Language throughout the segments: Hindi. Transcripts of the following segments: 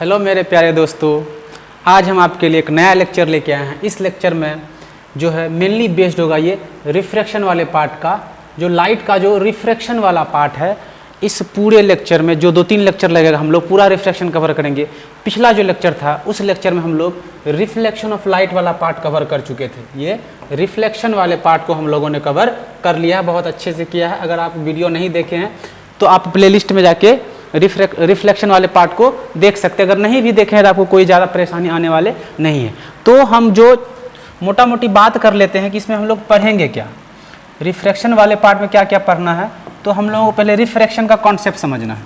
हेलो मेरे प्यारे दोस्तों, आज हम आपके लिए एक नया लेक्चर लेके आए हैं। इस लेक्चर में जो है मेनली बेस्ड होगा ये रिफ्रैक्शन वाले पार्ट का, जो लाइट का जो रिफ्रैक्शन वाला पार्ट है। इस पूरे लेक्चर में जो 2-3 लेक्चर लगेगा हम लोग पूरा रिफ्रैक्शन कवर करेंगे। पिछला जो लेक्चर था उस लेक्चर में हम लोग रिफ्लेक्शन ऑफ लाइट वाला पार्ट कवर कर चुके थे। ये रिफ्लेक्शन वाले पार्ट को हम लोगों ने कवर कर लिया है, बहुत अच्छे से किया है। अगर आप वीडियो नहीं देखे हैं तो आप प्लेलिस्ट में जाके रिफ्लेक्शन वाले पार्ट को देख सकते हैं। अगर नहीं भी देखें तो आपको कोई ज़्यादा परेशानी आने वाले नहीं है। तो हम जो मोटा मोटी बात कर लेते हैं कि इसमें हम लोग पढ़ेंगे क्या, रिफ्रैक्शन वाले पार्ट में क्या क्या पढ़ना है। तो हम लोगों को पहले रिफ्रैक्शन का कॉन्सेप्ट समझना है।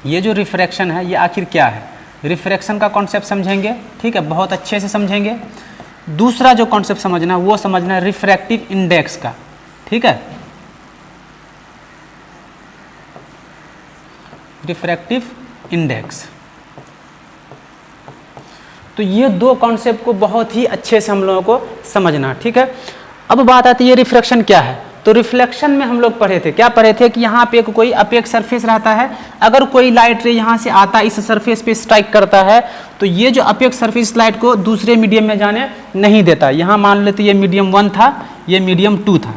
ये जो रिफ्रैक्शन है ये आखिर क्या है, रिफ्रैक्शन का कॉन्सेप्ट समझेंगे, ठीक है, बहुत अच्छे से समझेंगे। दूसरा जो कॉन्सेप्ट समझना है वो समझना है रिफ्रैक्टिव इंडेक्स का, ठीक है, रिफ्रैक्टिव इंडेक्स। तो ये दो कॉन्सेप्ट को बहुत ही अच्छे से हम लोगों को समझना है, ठीक है। अब बात आती है रिफ्रैक्शन क्या है। तो रिफ्लेक्शन में हम लोग पढ़े थे, क्या पढ़े थे कि यहाँ पे कोई अपेक्स सरफेस रहता है, अगर कोई लाइट रे यहाँ से आता है इस सरफेस पे स्ट्राइक करता है तो ये जो अपेक्स सरफेस लाइट को दूसरे मीडियम में जाने नहीं देता। यहाँ मान लेते ये मीडियम 1 था, ये मीडियम 2 था,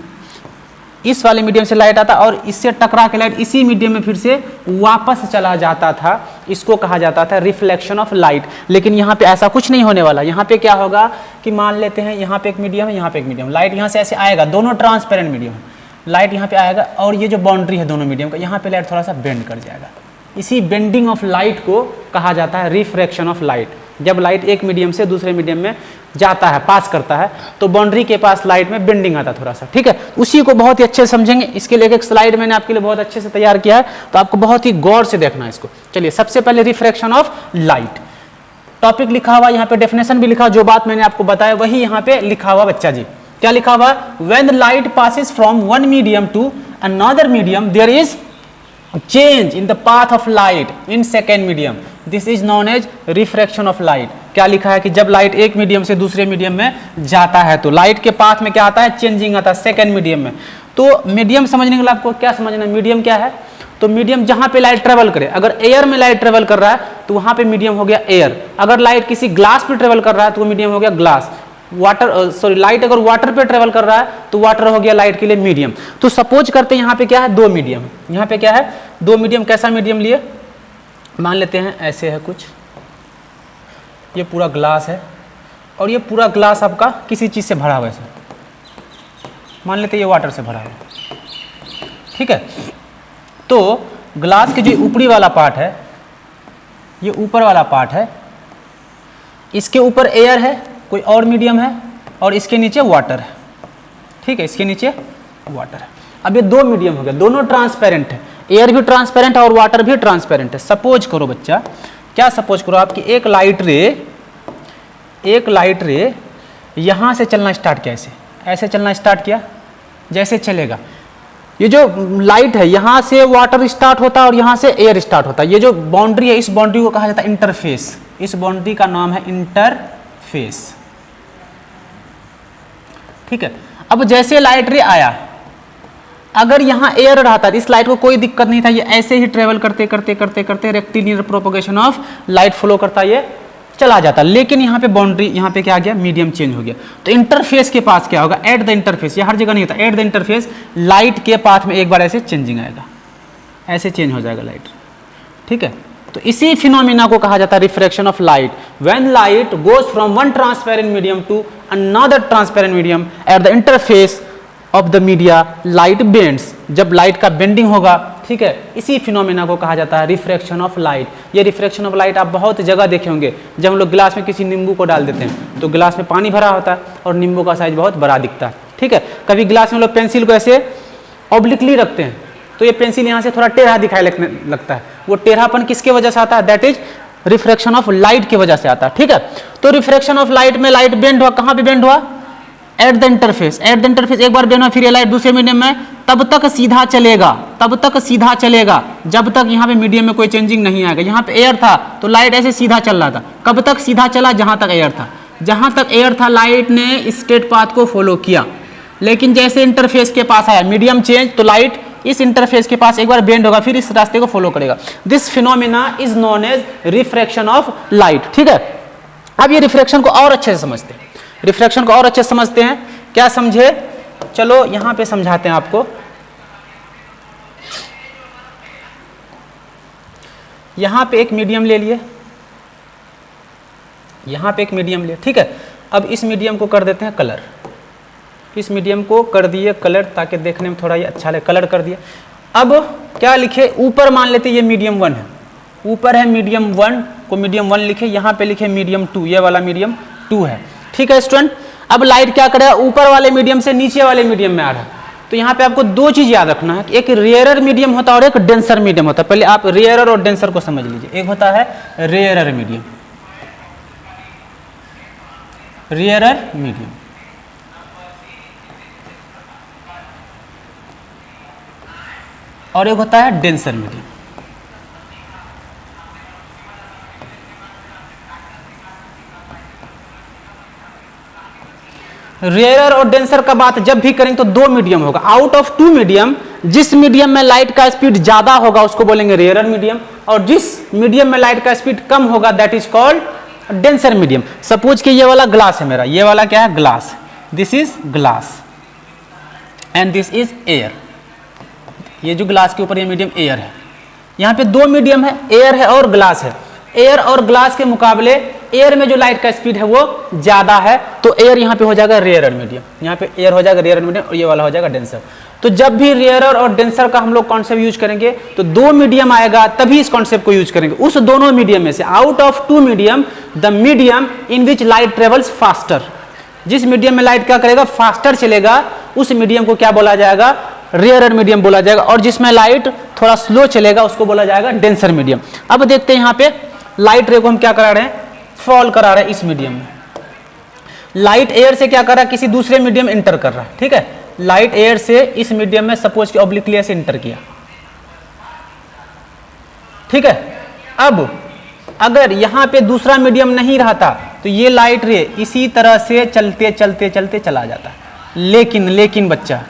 इस वाले मीडियम से लाइट आता और इससे टकरा के लाइट इसी मीडियम में फिर से वापस चला जाता था। इसको कहा जाता था रिफ्लेक्शन ऑफ लाइट। लेकिन यहाँ पे ऐसा कुछ नहीं होने वाला। यहाँ पे क्या होगा कि मान लेते हैं यहाँ पे एक मीडियम है, यहाँ पे एक मीडियम, लाइट यहाँ से ऐसे आएगा, दोनों ट्रांसपेरेंट मीडियम है, लाइट यहाँ पे आएगा और ये जो बाउंड्री है दोनों मीडियम का, यहाँ पे लाइट थोड़ा सा बेंड कर जाएगा। इसी बेंडिंग ऑफ लाइट को कहा जाता है रिफ्रैक्शन ऑफ लाइट। जब लाइट एक मीडियम से दूसरे मीडियम में जाता है, पास करता है, तो बाउंड्री के पास लाइट में बेंडिंग आता थोड़ा सा, ठीक है। उसी को बहुत ही अच्छे से समझेंगे। इसके लिए एक स्लाइड मैंने आपके लिए बहुत अच्छे से तैयार किया है, तो आपको बहुत ही गौर से देखना है इसको। चलिए, सबसे पहले रिफ्रैक्शन ऑफ लाइट टॉपिक लिखा हुआ, यहाँ पे डेफिनेशन भी लिखा, जो बात मैंने आपको बताया वही यहाँ पे लिखा हुआ। बच्चा जी क्या लिखा हुआ, when light passes from one medium to another medium there is change in the path of light in second medium, this is known as refraction of light। क्या लिखा है कि जब लाइट एक मीडियम से दूसरे मीडियम में जाता है तो लाइट के पाथ में क्या आता है, चेंजिंग आता है सेकेंड मीडियम में। तो मीडियम समझने के लिए आपको क्या समझना है, मीडियम क्या है। तो मीडियम जहां पे लाइट ट्रेवल करे, अगर एयर में लाइट ट्रेवल कर रहा है तो वहां पे मीडियम हो गया एयर। अगर लाइट किसी ग्लास पे ट्रेवल कर रहा है तो वो मीडियम हो गया ग्लास। वाटर लाइट अगर वाटर पे ट्रेवल कर रहा है तो वाटर हो गया लाइट के लिए मीडियम। तो सपोज करते हैं यहाँ पे क्या है, 2 मीडियम। यहाँ पे क्या है, 2 मीडियम। कैसा मीडियम लिए, मान लेते हैं ऐसे है कुछ, ये पूरा ग्लास है और ये पूरा ग्लास आपका किसी चीज से भरा हुआ है, मान लेते हैं ये वाटर से भरा हुआ, ठीक है। तो ग्लास के जो ऊपरी वाला पार्ट है, ये ऊपर वाला पार्ट है, इसके ऊपर एयर है, कोई और मीडियम है, और इसके नीचे वाटर है, ठीक है, इसके नीचे वाटर है। अब ये 2 मीडियम हो गया, दोनों ट्रांसपेरेंट है, एयर भी ट्रांसपेरेंट है और वाटर भी ट्रांसपेरेंट है। सपोज करो बच्चा, क्या सपोज करो आपकी एक लाइट रे यहां से चलना स्टार्ट किया, ऐसे चलना स्टार्ट किया, जैसे चलेगा ये जो लाइट है यहां से वाटर स्टार्ट होता है और यहां से एयर स्टार्ट होता है। ये जो बाउंड्री है इस बाउंड्री को कहा जाता है इंटरफेस, इस बाउंड्री का नाम है इंटरफेस, ठीक है। अब जैसे लाइट रे आया, अगर यहाँ एयर रहा था इस लाइट को कोई दिक्कत नहीं था, ये ऐसे ही ट्रेवल करते करते करते करते rectilinear propagation of light flow करता, ये चला जाता। लेकिन यहाँ पे बाउंड्री, यहाँ पे क्या आ गया, मीडियम चेंज हो गया। तो इंटरफेस के पास क्या होगा, एट द इंटरफेस, ये हर जगह नहीं होता, एट द इंटरफेस लाइट के पाथ में एक बार ऐसे चेंजिंग आएगा, ऐसे चेंज हो जाएगा लाइट, ठीक है। तो इसी फिनोमिना को कहा जाता है refraction of light. When light goes from one transparent medium to another transparent medium at the interface of the media light bends, जब लाइट का बेंडिंग होगा, ठीक है, इसी फिनोमिना को कहा जाता है रिफ्रैक्शन ऑफ लाइट। ये रिफ्रैक्शन ऑफ लाइट आप बहुत जगह देखे होंगे। जब हम लोग गिलास में किसी नींबू को डाल देते हैं तो गिलास में पानी भरा होता है और नींबू का साइज बहुत बड़ा दिखता है, ठीक है। कभी गिलास में लोग पेंसिल को ऐसे ऑब्लिकली रखते हैं तो ये पेंसिल यहाँ से थोड़ा टेढ़ा दिखाई लगता है। वो टेढ़ापन किसके वजह से आता है, that is refraction of light की वजह से आता है, ठीक है। तो रिफ्रैक्शन ऑफ लाइट में लाइट बेंड हुआ, कहाँ पे बेंड हुआ, eight the interface, eight the interface एक बार बेंड हुआ, फिर ये लाइट दूसरे मीडियम में तब तक सीधा चलेगा जब तक यहाँ पे मीडियम में कोई चेंजिंग नहीं आएगा। यहाँ पे एयर था तो लाइट ऐसे सीधा चल रहा था, कब तक सीधा चला, जहां तक एयर था लाइट ने स्ट्रेट पाथ को फॉलो किया। लेकिन जैसे इंटरफेस के पास आया मीडियम चेंज तो लाइट इस इंटरफेस के पास एक बार बेंड होगा, फिर इस रास्ते को फॉलो करेगा। This phenomena is known as refraction of light. ठीक है, अब ये रिफ्रैक्शन को और अच्छे से समझते हैं, रिफ्रैक्शन को और अच्छे से समझते हैं। क्या समझे, चलो यहां पे समझाते हैं आपको। यहां पे एक मीडियम ले लिए, यहां पे एक मीडियम लिए, ठीक है। अब इस मीडियम को कर देते हैं कलर, इस मीडियम को कर दिए कलर ताकि देखने में थोड़ा ये अच्छा लगे, कलर कर दिया। अब क्या लिखे, ऊपर मान लेते ये मीडियम 1 है, ऊपर है मीडियम 1 को मीडियम 1 लिखे, यहाँ पे लिखे मीडियम 2, ये वाला मीडियम 2 है, ठीक है स्टूडेंट। अब लाइट क्या करेगा, ऊपर वाले मीडियम से नीचे वाले मीडियम में आ रहा है। तो यहाँ पे आपको दो चीज याद रखना है, एक रेयरर मीडियम होता है और एक डेंसर मीडियम होता है। पहले आप रेयरर और डेंसर को समझ लीजिए। एक होता है रेयरर मीडियम, रेयरर मीडियम, और एक होता है डेंसर मीडियम। रेयरर और डेंसर का बात जब भी करेंगे तो दो मीडियम होगा। आउट ऑफ टू मीडियम, जिस मीडियम में लाइट का स्पीड ज्यादा होगा उसको बोलेंगे रेयरर मीडियम, और जिस मीडियम में लाइट का स्पीड कम होगा that is called denser medium. Suppose कि ये वाला ग्लास है मेरा, ये वाला क्या है, glass, this is glass and this is air. ये जो ग्लास के ऊपर ये मीडियम एयर है, यहाँ पे दो मीडियम है, एयर है और ग्लास है। एयर और ग्लास के मुकाबले एयर में जो लाइट का स्पीड है वो ज्यादा है, तो एयर यहाँ पे हो जाएगा रेयरर मीडियम, यहाँ पे एयर हो जाएगा रेयरर मीडियम और ये वाला हो जाएगा डेंसर। तो जब भी रेयरर और डेंसर का हम लोग कॉन्सेप्ट यूज करेंगे तो दो मीडियम आएगा तभी इस कॉन्सेप्ट को यूज करेंगे। उस दोनों मीडियम में से out of two medium the medium in which light travels faster, जिस मीडियम में लाइट क्या करेगा, फास्टर चलेगा, उस मीडियम को क्या बोला जाएगा, रेयरर मीडियम बोला जाएगा। और जिसमें लाइट थोड़ा स्लो चलेगा उसको बोला जाएगा डेंसर मीडियम। अब देखते हैं यहाँ पे लाइट रे को हम क्या करा रहे हैं, फॉल करा रहे हैं इस मीडियम में। लाइट एयर से क्या कर रहा है, किसी दूसरे मीडियम इंटर कर रहा है, ठीक है। लाइट एयर से इस मीडियम में सपोज कि ऑब्लिकली से इंटर किया, ठीक है। अब अगर यहां पे दूसरा मीडियम नहीं रहता तो ये लाइट रे इसी तरह से चलते चलते चलते चला जाता। लेकिन बच्चा,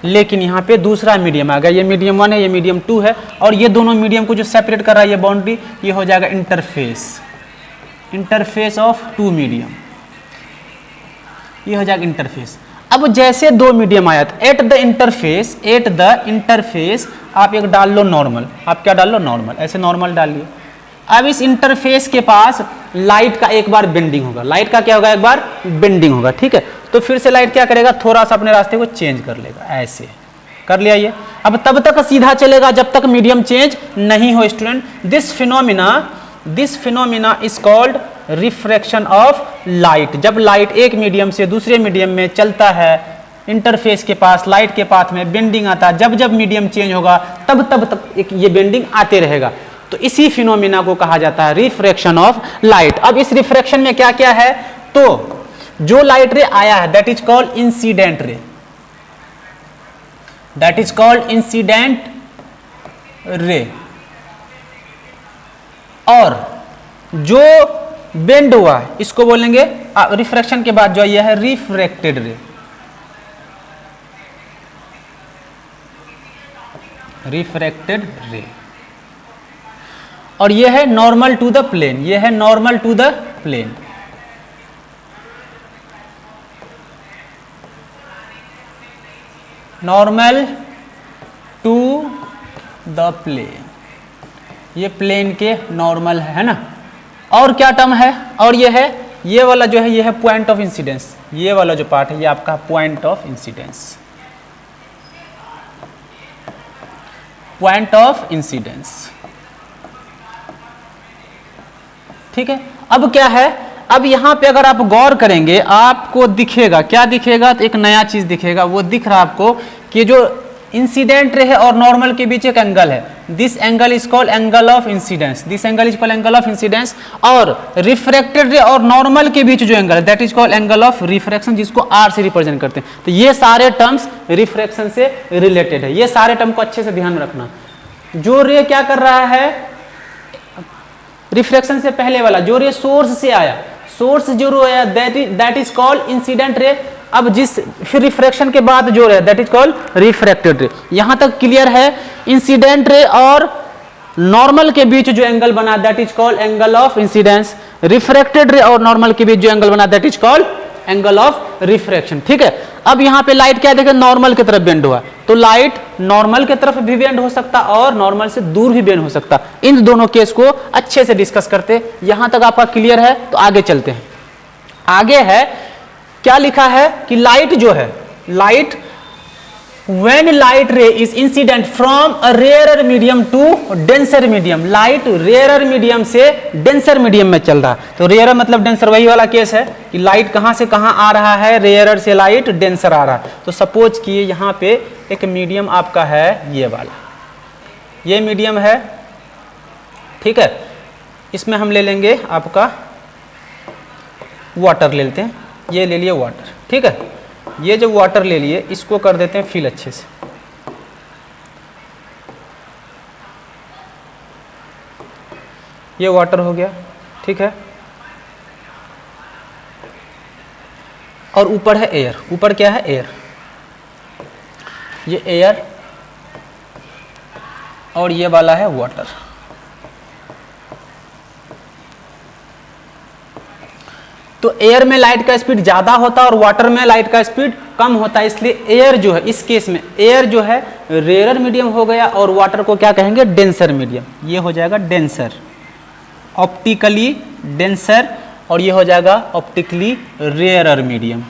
लेकिन यहाँ पे दूसरा मीडियम आ गया, ये मीडियम 1 है, ये मीडियम 2 है, और ये दोनों मीडियम को जो सेपरेट कर रहा है ये बाउंड्री, ये हो जाएगा interface, interface of two medium, ये हो जाएगा इंटरफेस। अब जैसे दो मीडियम आया था, एट द इंटरफेस आप एक डाल लो नॉर्मल, आप क्या डाल लो नॉर्मल, ऐसे नॉर्मल डालिए। अब इस इंटरफेस के पास लाइट का एक बार बेंडिंग होगा, लाइट का क्या होगा, एक बार बेंडिंग होगा, ठीक है। तो फिर से लाइट क्या करेगा, थोड़ा सा अपने रास्ते को चेंज कर लेगा, ऐसे कर लिया ये। अब तब तक सीधा चलेगा जब तक मीडियम चेंज नहीं हो student. This phenomena is called refraction of light. जब लाइट एक मीडियम से दूसरे मीडियम में चलता है, इंटरफेस के पास लाइट के पाथ में बेंडिंग आता है, जब जब मीडियम चेंज होगा तब तक ये बेंडिंग आते रहेगा। तो इसी फिनोमिना को कहा जाता है रिफ्रैक्शन ऑफ लाइट। अब इस रिफ्रैक्शन में क्या क्या है, तो जो लाइट रे आया है that is called incident ray, that is called incident ray, और जो बेंड हुआ है इसको बोलेंगे रिफ्रैक्शन के बाद जो आया है रिफ्रैक्टेड रे, रिफ्रैक्टेड रे। और ये है नॉर्मल टू द प्लेन, ये है normal to the plane. Normal to the plane, ये प्लेन के नॉर्मल है ना। और क्या टर्म है, और ये है, ये वाला जो है ये है पॉइंट ऑफ इंसिडेंस, ये वाला जो पार्ट है ये आपका point of incidence, point of incidence, ठीक है। अब क्या है, अब यहां पे अगर आप गौर करेंगे आपको दिखेगा, क्या दिखेगा, तो एक नया चीज दिखेगा। वो दिख रहा है आपको कि जो इंसिडेंट रे है और नॉर्मल के बीच एक एंगल है, this angle is called angle of incidence, this angle is called angle of incidence. और रिफ्रैक्टेड रे और नॉर्मल के बीच जो एंगल है that is called angle of refraction, जिसको आर से रिप्रेजेंट करते हैं। तो ये सारे टर्म्स रिफ्रैक्शन से रिलेटेड है, ये सारे टर्म को अच्छे से ध्यान रखना। जो रे क्या कर रहा है, रिफ्रैक्शन से पहले वाला जो रे सोर्स से आया, सोर्स जो रो है that is called incident ray. अब जिस फिर रिफ्रैक्शन के बाद जो रे दैट इज कॉल्ड रिफ्रैक्टेड रे। यहां तक क्लियर है। इंसिडेंट रे और नॉर्मल के बीच जो एंगल बना that is called angle of incidence. Refracted रे और नॉर्मल के बीच जो एंगल बना that is called angle of refraction. ठीक है, अब यहां पे लाइट क्या देखे नॉर्मल की तरफ बेंड हुआ, तो लाइट नॉर्मल की तरफ भी बेंड हो सकता और नॉर्मल से दूर भी बेंड हो सकता। इन दोनों केस को अच्छे से डिस्कस करते। यहां तक आपका क्लियर है, तो आगे चलते हैं। आगे है क्या लिखा है कि लाइट जो है, light when light ray is incident from a rarer medium to denser medium, light rare medium से डेंसर मीडियम में चल रहा है। तो रेयर मतलब डेंसर, वही वाला केस है कि लाइट कहां से कहां आ रहा है, रेयर से लाइट डेंसर आ रहा है। तो सपोज कि यहां पे एक मीडियम आपका है ये वाला, ये मीडियम है, ठीक है। इसमें हम ले लेंगे आपका वाटर ले लेते हैं, ये ले लिए वाटर, ठीक है। ये जो वाटर ले लिए इसको कर देते हैं फिल अच्छे से। ये वाटर हो गया, ठीक है। और ऊपर है एयर, ऊपर क्या है एयर, ये एयर और ये वाला है वाटर। तो एयर में लाइट का स्पीड ज्यादा होता है और वाटर में लाइट का स्पीड कम होता है, इसलिए एयर जो है, इस केस में एयर जो है रेयर मीडियम हो गया और वाटर को क्या कहेंगे डेंसर मीडियम। ये हो जाएगा डेंसर, ऑप्टिकली डेंसर, और ये हो जाएगा ऑप्टिकली रेयरर मीडियम।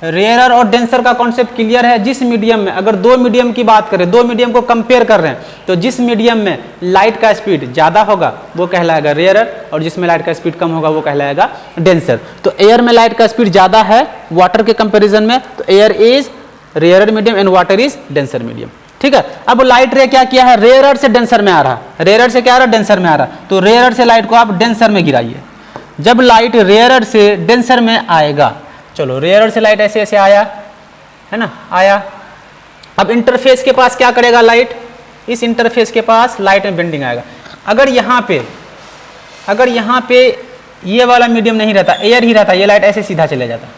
रेयरर और डेंसर का कॉन्सेप्ट क्लियर है। जिस मीडियम में, अगर दो मीडियम की बात करें, दो मीडियम को कंपेयर कर रहे हैं, तो जिस मीडियम में लाइट का स्पीड ज्यादा होगा वो कहलाएगा रेयरर, और जिसमें लाइट का स्पीड कम होगा वो कहलाएगा डेंसर। तो एयर में लाइट का स्पीड ज्यादा है वाटर के कंपेरिजन में, तो air is rarer medium and water is denser medium, ठीक है। अब लाइट रे क्या किया है, रेयरर से डेंसर में आ रहा, रेयरर से क्या आ रहा, डेंसर में आ रहा। तो रेयरर से लाइट को आप डेंसर में गिराइए। जब लाइट रेयरर से डेंसर में आएगा, चलो रेयरर से लाइट ऐसे ऐसे आया है ना, आया। अब इंटरफेस के पास क्या करेगा लाइट, इस इंटरफेस के पास लाइट में बेंडिंग आएगा। अगर यहाँ पे ये वाला मीडियम नहीं रहता, एयर ही रहता, ये लाइट ऐसे सीधा चले जाता।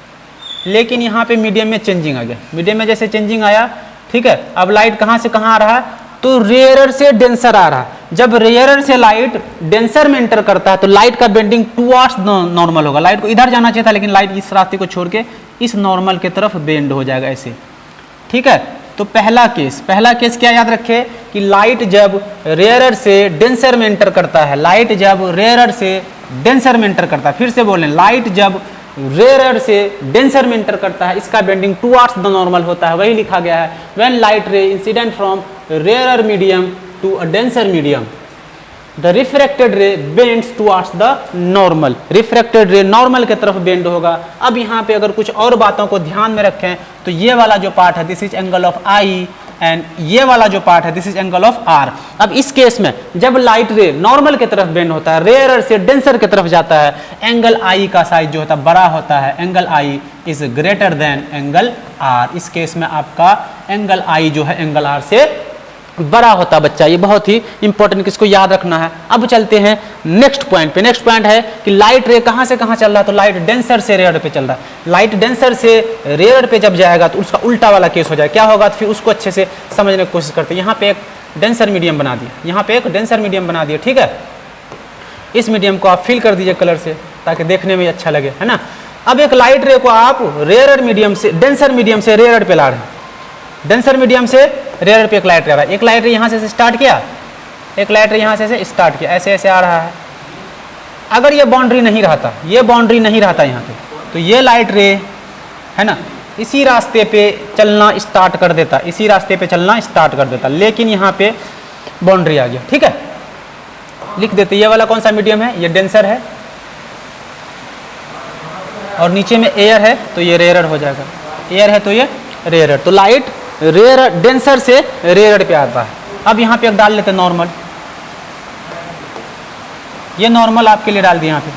लेकिन यहाँ पे मीडियम में चेंजिंग आ गया, मीडियम में जैसे चेंजिंग आया, ठीक है। अब लाइट कहाँ से कहाँ आ रहा है, तो रेयरर से डेंसर आ रहा है। जब रेयरर से लाइट डेंसर में एंटर करता है तो लाइट का बेंडिंग टुवर्ड्स नॉर्मल होगा। लाइट को इधर जाना चाहिए था, लेकिन लाइट इस रास्ते को छोड़ के इस नॉर्मल की तरफ बेंड हो जाएगा ऐसे, ठीक है। तो पहला केस क्या याद रखे कि लाइट जब रेयरर से डेंसर में एंटर करता है, लाइट जब रेयरर से डेंसर में एंटर करता है, फिर से बोलें, लाइट जब रेयरर से डेंसर में एंटर करता है, इसका बेंडिंग टुवर्ड्स द नॉर्मल होता है। वही लिखा गया है, when light ray incident from rarer medium to a denser medium, the refracted ray bends towards the normal. Refracted ray normal की तरफ बेंड होगा। अब यहाँ पे अगर कुछ और बातों को ध्यान में रखें तो ये वाला जो पार्ट है this is angle of I, and ये वाला जो पार्ट है this is angle of R. अब इस केस में जब लाइट रे नॉर्मल की तरफ बेंड होता है, रेयरर से डेंसर की तरफ जाता है, एंगल आई का साइज जो होता है बड़ा होता है, angle I is greater than angle R. इस केस में आपका एंगल आई जो है एंगल आर से बड़ा होता बच्चा। ये बहुत ही इंपॉर्टेंट, किसको याद रखना है। अब चलते हैं नेक्स्ट पॉइंट पे। नेक्स्ट पॉइंट है कि लाइट रे कहां से कहां चल रहा है, तो लाइट डेंसर से रेयर पे चल रहा है। लाइट डेंसर से रेयर पे जब जाएगा तो उसका उल्टा वाला केस हो जाएगा। क्या होगा, तो फिर उसको अच्छे से समझने की कोशिश करते हैं। यहाँ पे एक डेंसर मीडियम बना दिया, यहाँ पे एक डेंसर मीडियम बना दिया, ठीक है। इस मीडियम को आप फिल कर दीजिए कलर से ताकि देखने में अच्छा लगे, है ना। अब एक लाइट रे को आप रेयर मीडियम से डेंसर मीडियम से रेयर पे ला रहे हैं, डेंसर मीडियम से रेयर पे एक लाइट रे आ रहा है। एक लाइट रे यहाँ से स्टार्ट किया, एक लाइट रे यहाँ से स्टार्ट किया, ऐसे ऐसे आ रहा है। अगर ये बाउंड्री नहीं रहता, ये बाउंड्री नहीं रहता यहाँ पे, तो ये लाइट रे है ना इसी रास्ते पे चलना स्टार्ट कर देता, इसी रास्ते पे चलना स्टार्ट कर देता। लेकिन यहाँ पे बाउंड्री आ गया, ठीक है। लिख देते ये वाला कौन सा मीडियम है, ये डेंसर है, और नीचे में एयर है तो ये रेयर हो जाएगा, एयर है तो ये रेयर। तो लाइट रेयर डेंसर से रेयर पे आता है। अब यहाँ पे एक डाल लेते हैं नॉर्मल, ये नॉर्मल आपके लिए डाल दिया यहाँ पे।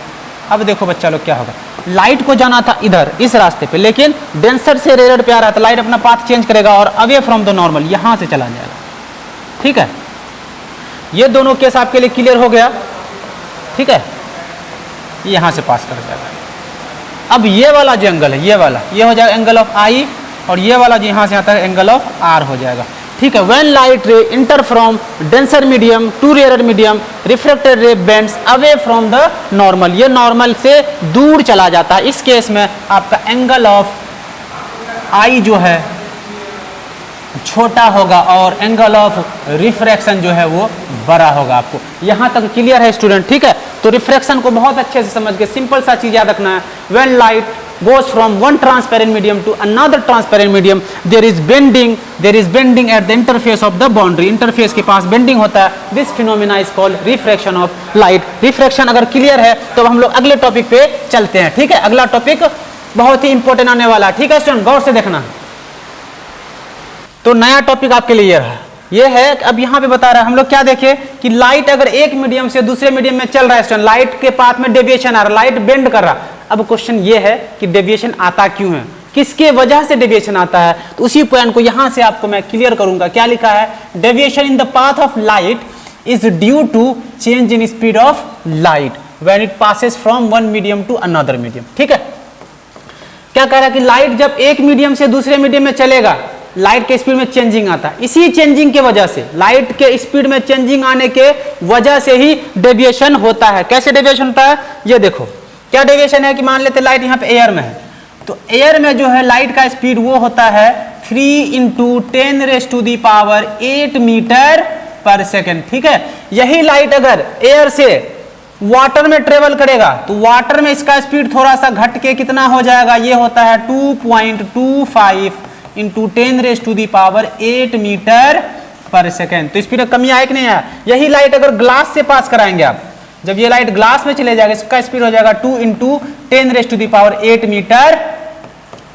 अब देखो बच्चा लोग क्या होगा, लाइट को जाना था इधर इस रास्ते पे, लेकिन डेंसर से रेयर पे आ रहा था, लाइट अपना पाथ चेंज करेगा और अवे फ्रॉम द नॉर्मल यहाँ से चला जाएगा, ठीक है। ये दोनों केस आपके लिए क्लियर हो गया, ठीक है। ये यहाँ से पास कर जाएगा। अब ये वाला जो एंगल है, ये वाला, ये हो जाएगा एंगल ऑफ आई, और ये वाला जो यहाँ से आता है एंगल ऑफ आर हो जाएगा। ठीक है, when light ray enter from denser medium to rare medium, reflected ray bends away from the normal, ये नॉर्मल से दूर चला जाता है। इस केस में आपका एंगल ऑफ आई जो है छोटा होगा और एंगल ऑफ रिफ्रैक्शन जो है वो बड़ा होगा। आपको यहाँ तक क्लियर है स्टूडेंट? ठीक है, तो रिफ्रैक्शन को बहुत अच्छे से समझ के सिंपल सा चीज याद रखना है। When light goes from one transparent medium to another transparent medium, there is bending at the interface of the boundary, interface के पास bending होता है। this phenomena is called refraction of light। refraction अगर क्लियर है तो हम लोग अगले टॉपिक पे चलते हैं। ठीक है, अगला टॉपिक बहुत ही इंपॉर्टेंट आने वाला है। ठीक है स्टूडेंट, गौर से देखना। तो नया टॉपिक आपके लिए ये है, अब यहाँ पे बता रहा है हम लोग क्या देखें कि लाइट अगर एक मीडियम से दूसरे मीडियम में चल रहा है स्टूडेंट, लाइट के पाथ में डेविएशन आ रहा है, लाइट बेंड कर रहा है। अब क्वेश्चन ये है कि डेविएशन आता क्यों है, किसके वजह से डेविएशन आता है, तो उसी पॉइंट को यहां से आपको मैं क्लियर करूंगा। क्या लिखा है? Deviation in the path of light is due to change in speed of light when it passes from one medium to another medium. ठीक है, क्या कह रहा है कि लाइट जब एक मीडियम से दूसरे मीडियम में चलेगा, लाइट के स्पीड में चेंजिंग आता है। इसी चेंजिंग के वजह से, लाइट के स्पीड में चेंजिंग आने के वजह से ही डेविएशन होता है। कैसे डेविएशन होता है ये देखो। क्या डेविएशन है कि मान लेते लाइट यहाँ पे एयर में है, तो एयर में जो है लाइट का स्पीड वो होता है 3 × 10⁸ मीटर पर सेकेंड। ठीक है, यही लाइट अगर एयर से वाटर में ट्रेवल करेगा तो वाटर में इसका स्पीड थोड़ा सा घट के कितना हो जाएगा, ये होता है 2.25 × 10⁸ मीटर पर सेकेंड। तो स्पीड में कमी आए कि नहीं आया? यही लाइट अगर ग्लास से पास कराएंगे आप, जब ये लाइट ग्लास में चले जाएगा इसका स्पीड हो जाएगा 2 × 10⁸ मीटर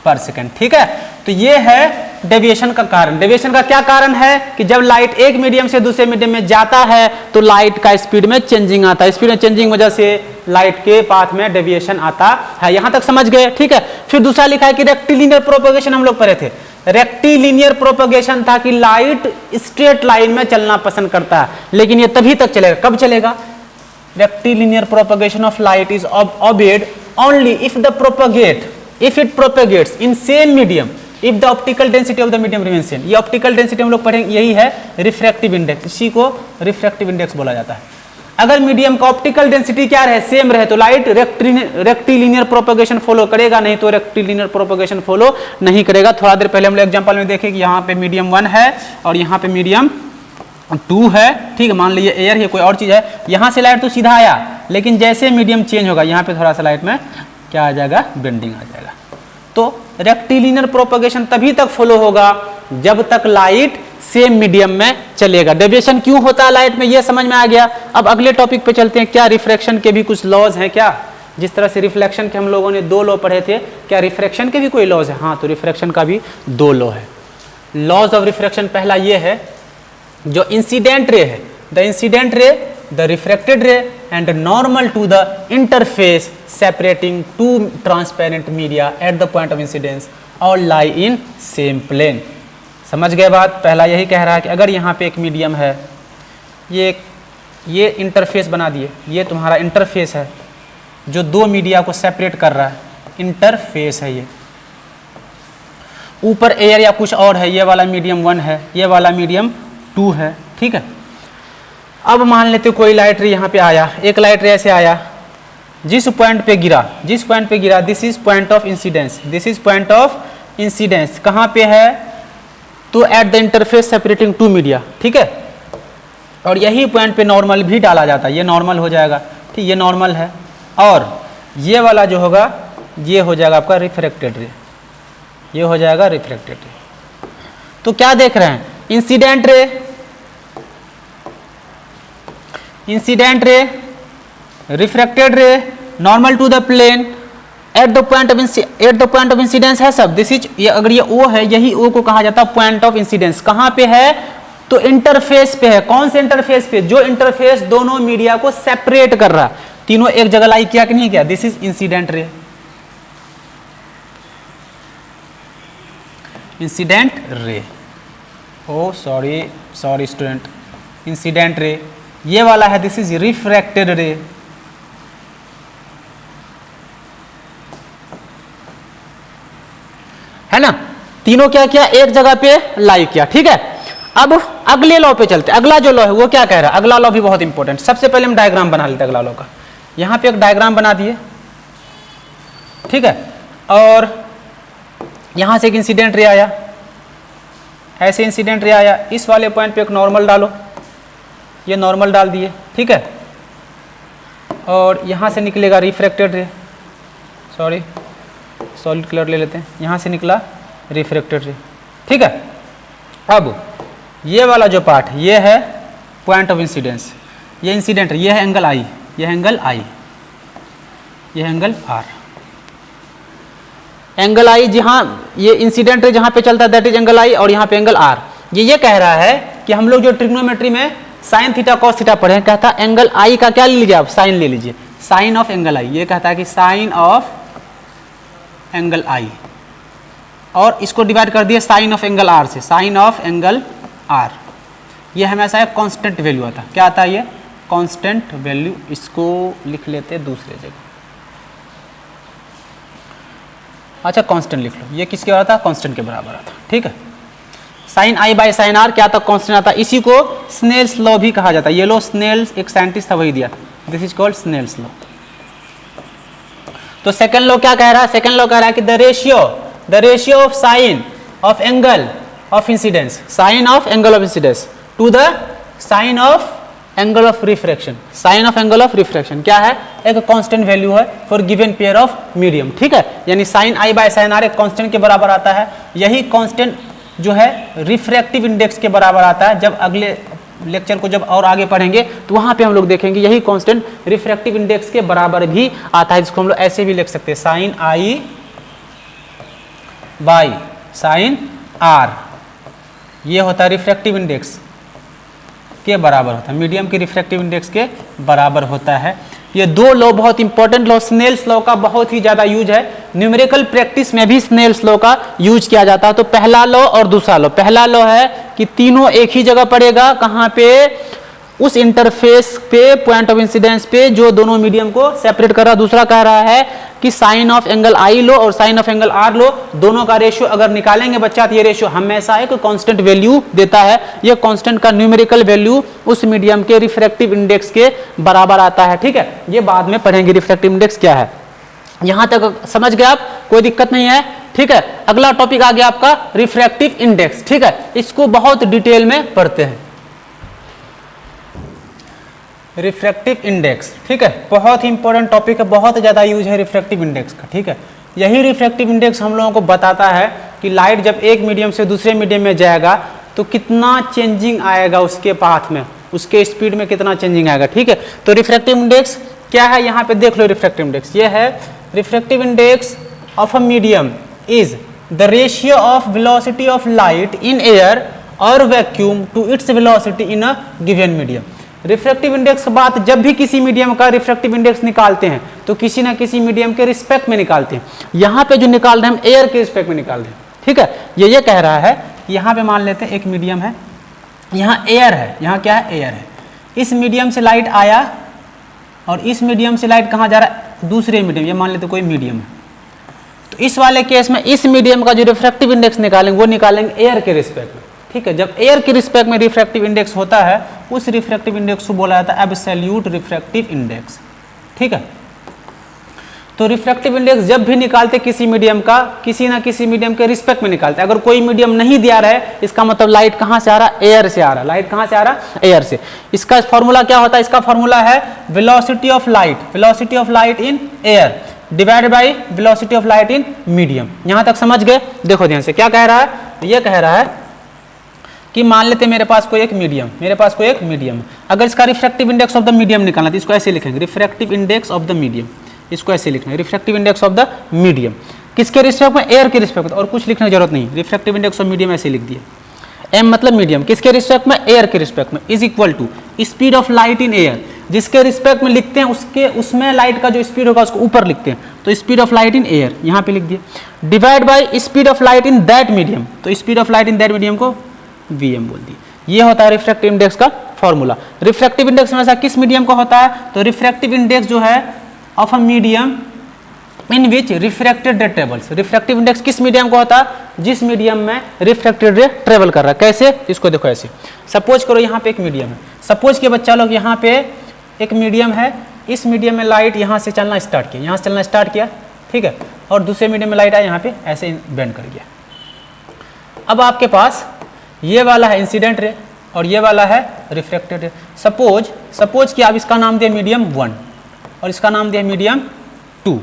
पर सेकेंड। ठीक है, तो ये है डेविएशन का कारण। डेविएशन का क्या कारण है कि जब लाइट एक मीडियम से दूसरे मीडियम में जाता है तो लाइट का स्पीड में चेंजिंग आता है। स्पीड में चेंजिंग वजह से लाइट के पाथ में डेविएशन आता है। यहां तक समझ गए? ठीक है, फिर दूसरा लिखा है कि रेक्टिलिनियर प्रोपगेशन हम लोग पढ़े थे। रेक्टिलिनियर प्रोपगेशन था कि लाइट स्ट्रेट लाइन में चलना पसंद करता है, लेकिन ये तभी तक चलेगा, कब चलेगा? Rectilinear propagation of light is obeyed only if it propagates in same medium if the optical density of the medium remains same। ये ऑप्टिकल डेंसिटी हम लोग पढ़ेंगे, यही है रिफ्रैक्टिव इंडेक्स, इसी को रिफ्रैक्टिव इंडेक्स बोला जाता है। अगर मीडियम का ऑप्टिकल डेंसिटी क्या रहे, सेम रहे, तो लाइट रेक्टिलिनियर प्रोपगेशन फॉलो करेगा, नहीं तो रेक्टिलिनियर प्रोपगेशन फॉलो नहीं करेगा। थोड़ा देर पहले हम लोग एग्जांपल में देखे कि यहाँ पे मीडियम 1 है और यहाँ पे मीडियम 2 है। ठीक है, मान लीजिए एयर है, कोई और चीज है, यहां से लाइट तो सीधा आया, लेकिन जैसे मीडियम चेंज होगा यहाँ पे थोड़ा सा लाइट में क्या आ जाएगा, बेंडिंग आ जाएगा। तो रेक्टिलिनियर प्रोपगेशन तभी तक फॉलो होगा जब तक लाइट सेम मीडियम में चलेगा। डेविएशन क्यों होता है लाइट में, ये समझ में आ गया। अब अगले टॉपिक पे चलते हैं। क्या रिफ्रैक्शन के भी कुछ लॉज हैं क्या? जिस तरह से रिफ्लेक्शन के हम लोगों ने 2 लॉ पढ़े थे, क्या रिफ्रैक्शन के भी कोई लॉज है? हाँ, तो रिफ्रैक्शन का भी 2 लॉ है। लॉज ऑफ रिफ्रैक्शन पहला ये है, जो इंसिडेंट रे है, the incident ray, the refracted ray and normal to the interface separating two transparent media at the point of incidence all lie in same plane. समझ गए बात? पहला यही कह रहा है कि अगर यहाँ पे एक मीडियम है, ये इंटरफेस बना दिए, ये तुम्हारा इंटरफेस है जो 2 मीडिया को सेपरेट कर रहा है, इंटरफेस है। ये ऊपर एयर या कुछ और है, ये वाला मीडियम 1 है, ये वाला मीडियम 2 है। ठीक है, अब मान लेते कोई लाइट रे यहाँ पे आया, एक लाइट रे ऐसे आया, जिस पॉइंट पे गिरा, this is point of incidence, this is point of incidence कहाँ पे है? तो eight the interface separating 2 media. ठीक है, और यही पॉइंट पे नॉर्मल भी डाला जाता है, ये नॉर्मल हो जाएगा। ठीक, ये नॉर्मल है, और ये वाला जो होगा ये हो जाएगा आपका रिफ्रैक्टेड रे, ये हो जाएगा रिफ्रैक्टेड रे। तो क्या देख रहे हैं? Incident ray, refracted ray, normal to the plane, at the point of incidence है सब। दिस इज, ये अगर ये O है, यही O को कहा जाता है पॉइंट ऑफ इंसिडेंस। कहाँ पे है? तो इंटरफेस पे है। कौन से इंटरफेस पे? जो इंटरफेस दोनों मीडिया को सेपरेट कर रहा, तीनों एक जगह लाई किया कि नहीं किया? This is incident ray, incident ray. Oh sorry student, incident ray. ये वाला है, दिस इज रिफ्रैक्टेड रे, तीनों क्या किया, एक जगह पे लाई किया, ठीक है। अब अगले लॉ पे चलते हैं। अगला जो लॉ है वो क्या कह रहा है, अगला लॉ भी बहुत इंपॉर्टेंट। सबसे पहले हम डायग्राम बना लेते हैं अगला लॉ का। यहाँ पे एक डायग्राम बना दिए, ठीक है, और यहाँ से एक इंसिडेंट रे आया, ऐसे इंसिडेंट रे आया, इस वाले पॉइंट पे एक नॉर्मल डालो, ये नॉर्मल डाल दिए, ठीक है, और यहाँ से निकलेगा रिफ्रैक्टेड रे, सॉरी सॉलिड कलर ले लेते हैं, यहाँ से निकला रिफ्रैक्टेड रे, ठीक है। अब ये वाला जो पार्ट ये है पॉइंट ऑफ इंसिडेंस, ये इंसिडेंट, ये है एंगल आई, ये है एंगल आई, ये है एंगल आर। एंगल आई जहाँ ये इंसिडेंट रे जहाँ पे चलता है दैट इज एंगल आई, और यहाँ पे एंगल आर। ये कह रहा है कि हम लोग जो ट्रिग्नोमेट्री में साइन थीटा कॉस थीटा पढ़े हैं, कहता है एंगल आई का क्या ले लीजिए आप, साइन ले लीजिए, साइन ऑफ एंगल आई। ये कहता है कि साइन ऑफ एंगल आई, और इसको डिवाइड कर दिए साइन ऑफ एंगल आर से, साइन ऑफ एंगल आर। ये हमेशा एक कांस्टेंट वैल्यू आता है, क्या आता है ये, कांस्टेंट वैल्यू। इसको लिख लेते हैं दूसरे जगह, अच्छा कांस्टेंट लिख लो, ये किसके बराबर था, कांस्टेंट के बराबर आता, ठीक है। Sine I by sine R क्या आता, कांस्टेंट आता। इसी को स्नेल्स लॉ भी कहा जाता है। ये लो स्नेल्स एक साइंटिस्ट था वही दिया, this is called Snell's law. तो सेकंड लॉ क्या कह रहा है, सेकंड लॉ कह रहा है कि the ratio of sine of angle of incidence, sine of angle of incidence to the sine of angle of refraction, sine of angle of refraction क्या है, एक कांस्टेंट वैल्यू है for given pair of medium, ठीक है। यानी sine I by sine R एक कांस्टेंट के बराबर आता है। यही कांस्टेंट जो है रिफ्रैक्टिव इंडेक्स के बराबर आता है। जब अगले लेक्चर को जब और आगे पढ़ेंगे तो वहां पे हम लोग देखेंगे यही कांस्टेंट रिफ्रैक्टिव इंडेक्स के बराबर भी आता है, जिसको हम लोग ऐसे भी लिख सकते हैं, sine I by sine R, ये होता है रिफ्रैक्टिव इंडेक्स के बराबर होता है, मीडियम के रिफ्रैक्टिव इंडेक्स के बराबर होता है। ये दो लॉ बहुत इंपॉर्टेंट लॉ, स्नेल्स लॉ का बहुत ही ज्यादा यूज है, न्यूमेरिकल प्रैक्टिस में भी स्नेल्स लॉ का यूज किया जाता है। तो पहला लॉ और दूसरा लॉ, पहला लॉ है कि तीनों एक ही जगह पड़ेगा, कहां पे, उस इंटरफेस पे, पॉइंट ऑफ इंसिडेंस पे जो दोनों मीडियम को सेपरेट कर रहा है। दूसरा कह रहा है कि साइन ऑफ एंगल आई लो और साइन ऑफ एंगल आर लो, दोनों का रेशियो अगर निकालेंगे बच्चा तो ये रेशियो हमेशा एक कांस्टेंट वैल्यू देता है। ये कांस्टेंट का न्यूमेरिकल वैल्यू उस मीडियम के रिफ्रैक्टिव इंडेक्स के बराबर आता है, ठीक है। ये बाद में पढ़ेंगे रिफ्रैक्टिव इंडेक्स क्या है। यहां तक समझ गए आप, कोई दिक्कत नहीं है, ठीक है। अगला टॉपिक आ गया आपका रिफ्रैक्टिव इंडेक्स, ठीक है। इसको बहुत डिटेल में पढ़ते हैं। रिफ्रैक्टिव इंडेक्स, ठीक है, बहुत ही इंपॉर्टेंट टॉपिक है, बहुत ज़्यादा यूज है रिफ्रैक्टिव इंडेक्स का, ठीक है। यही रिफ्रैक्टिव इंडेक्स हम लोगों को बताता है कि लाइट जब एक मीडियम से दूसरे मीडियम में जाएगा तो कितना चेंजिंग आएगा उसके पाथ में, उसके स्पीड में कितना चेंजिंग आएगा, ठीक है। तो रिफ्रैक्टिव इंडेक्स क्या है, यहाँ पे देख लो। रिफ्रैक्टिव इंडेक्स ये है, refractive index of a medium is the ratio of velocity of light in air और vacuum to its velocity in a given medium. Refractive index की बात, जब भी किसी मीडियम का रिफ्रैक्टिव इंडेक्स निकालते हैं तो किसी ना किसी मीडियम के रिस्पेक्ट में निकालते हैं। यहाँ पे जो निकाल रहे हैं हम एयर के रिस्पेक्ट में निकाल रहे हैं, ठीक है। ये कह रहा है, यहाँ पे मान लेते हैं एक मीडियम है, यहाँ एयर है, यहाँ क्या है, एयर है। इस मीडियम से लाइट आया और इस मीडियम से लाइट कहाँ जा रहा है, दूसरे मीडियम, ये मान लेते कोई मीडियम है। तो इस वाले केस में इस मीडियम का जो रिफ्रैक्टिव इंडेक्स निकालेंगे वो निकालेंगे एयर के रिस्पेक्ट में, ठीक है। जब एयर के रिस्पेक्ट में रिफ्रैक्टिव इंडेक्स होता है उस रिफ्रैक्टिव इंडेक्स को बोला जाता है एब्सोल्यूट रिफ्रैक्टिव इंडेक्स, ठीक है। तो रिफ्रैक्टिव इंडेक्स जब भी निकालते किसी मीडियम का, किसी ना किसी मीडियम के रिस्पेक्ट में निकालते। अगर कोई मीडियम नहीं दिया रहा है, इसका मतलब लाइट कहां से आ रहा है, एयर से आ रहा है। लाइट कहां से आ रहा है, एयर से। इसका फॉर्मूला क्या होता है, इसका फॉर्मूला है velocity of light in air divided by velocity of light in medium. यहां तक समझ गए। देखो ध्यान से क्या कह रहा है, ये कह रहा है कि मान लेते मेरे पास कोई एक मीडियम, अगर इसका refractive index of the medium निकालना तो इसको ऐसे लिखेंगे, refractive index of the medium, इसको ऐसे लिखना है, refractive index of the medium. किसके रिस्पेक्ट में, एयर के रिस्पेक्ट में, और कुछ लिखने की जरूरत नहीं, रिफ्रैक्टिव इंडेक्स ऑफ मीडियम ऐसे लिख दिए। एम मतलब मीडियम, किसके रिस्पेक्ट में, एयर के रिस्पेक्ट में, is equal to speed of light in air, जिसके रिस्पेक्ट में लिखते हैं उसके उसमें लाइट का जो स्पीड होगा उसको ऊपर लिखते हैं, तो speed of light in air यहाँ पे लिख दिए, divide by speed of light in that medium, तो speed of light in that medium को Vm बोल दिए। ये होता है रिफ्रैक्टिव इंडेक्स का फॉर्मूला। रिफ्रैक्टिव इंडेक्स हमेशा किस मीडियम का होता है, तो रिफ्रैक्टिव इंडेक्स जो है of a medium in which refracted ray travels. Refractive index किस मीडियम का होता है? जिस मीडियम में रिफ्रैक्टेड रे ट्रेवल कर रहा है। कैसे? इसको देखो ऐसे, सपोज करो यहाँ पे एक मीडियम है, सपोज कि बच्चा लोग यहाँ पे एक मीडियम है, इस मीडियम में लाइट यहाँ से चलना स्टार्ट किया, यहाँ से चलना स्टार्ट किया, ठीक है, और दूसरे मीडियम में लाइट आया यहाँ पे ऐसे बेंड कर गया। अब आपके पास ये वाला है इंसिडेंट रे और ये वाला है रिफ्रैक्टेड रे। सपोज कि आप इसका नाम दिया मीडियम 1 और इसका नाम दिया मीडियम 2।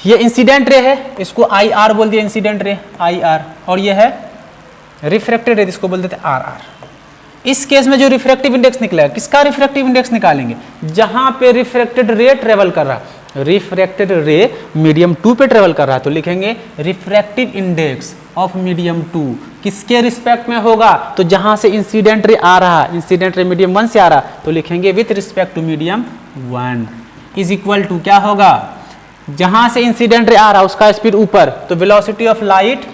ये इंसिडेंट रे है, इसको IR बोल दिया, इंसिडेंट रे IR, और ये है रिफ्रैक्टेड रे, इसको बोल देते हैं RR। इस केस में जो रिफ्रैक्टिव इंडेक्स निकलेगा, किसका रिफ्रैक्टिव इंडेक्स निकालेंगे? जहां पे रिफ्रैक्टेड रे ट्रेवल कर रहा है, रिफ्रैक्टेड रे मीडियम 2 पे ट्रेवल कर रहा है, तो लिखेंगे रिफ्रैक्टिव इंडेक्स ऑफ मीडियम 2 किसके रिस्पेक्ट में होगा? तो जहां से इंसिडेंट रे आ रहा, इंसिडेंट रे मीडियम 1 से आ रहा, तो लिखेंगे with respect to medium 1 is equal to क्या होगा? जहां से इंसिडेंट रे आ रहा उसका स्पीड ऊपर, तो velocity of light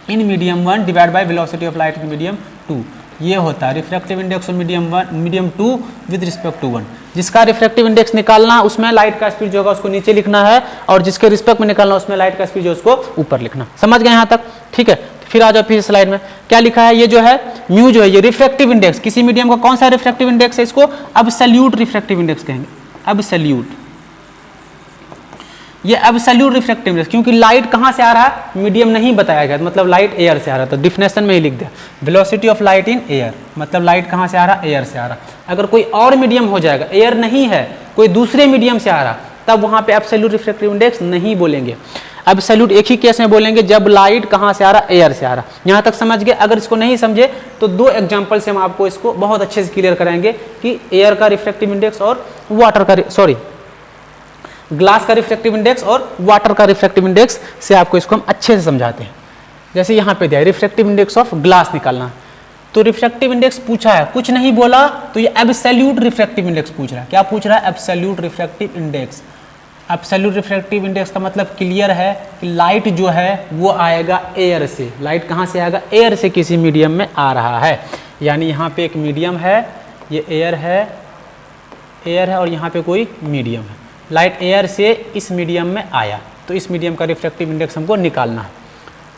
in medium 1 divide by velocity of light in medium 2। ये होता है refractive index of medium 2 with respect to 1। जिसका रिफ्रैक्टिव इंडेक्स निकालना उसमें लाइट का स्पीड जो होगा उसको नीचे लिखना है, और जिसके रिस्पेक्ट में निकालना उसमें लाइट का स्पीड जो उसको ऊपर लिखना। समझ गए यहाँ तक? ठीक है, फिर आ जाओ फिर स्लाइड में क्या लिखा है। ये जो है म्यू जो है ये रिफ्रैक्टिव इंडेक्स, किसी मीडियम का कौन सा रिफ्रैक्टिव इंडेक्स है? इसको एब्सोल्यूट रिफ्रैक्टिव इंडेक्स कहेंगे। एब्सोल्यूट, ये एब्सोल्यूट रिफ्रैक्टिव इंडेक्स, क्योंकि लाइट कहां से आ रहा है मीडियम नहीं बताया गया, मतलब लाइट एयर से आ रहा, तो डिफिनेशन में ही लिख दिया velocity of light in air, मतलब लाइट कहां से आ रहा? एयर से आ रहा। अगर कोई और मीडियम हो जाएगा, एयर नहीं है, कोई दूसरे मीडियम से आ रहा, तब वहां पे एब्सोल्यूट रिफ्रैक्टिव इंडेक्स नहीं बोलेंगे। एब्सोल्यूट एक ही केस में बोलेंगे जब लाइट कहां से आ रहा? एयर से आ रहा। यहां तक समझ गए? अगर इसको नहीं समझे तो 2 एग्जांपल से हम आपको इसको बहुत अच्छे से क्लियर कराएंगे कि एयर का रिफ्रैक्टिव इंडेक्स और वाटर का ग्लास का रिफ्रैक्टिव इंडेक्स और वाटर का रिफ्रैक्टिव इंडेक्स से आपको इसको हम अच्छे से समझाते हैं। जैसे यहाँ पे दिया रिफ्रैक्टिव इंडेक्स ऑफ ग्लास निकालना, तो रिफ्रैक्टिव इंडेक्स पूछा है, कुछ नहीं बोला, तो ये एब्सोल्यूट रिफ्रैक्टिव इंडेक्स पूछ रहा है। क्या पूछ रहा है? Absolute refractive index. Absolute refractive index का मतलब क्लियर है कि लाइट जो है वो आएगा एयर से। लाइट कहाँ से आएगा? एयर से किसी मीडियम में आ रहा है। यानी यहाँ पे एक मीडियम है, ये एयर है और यहाँ पे कोई मीडियम है। लाइट एयर से इस मीडियम में आया, तो इस मीडियम का रिफ्रैक्टिव इंडेक्स हमको निकालना है।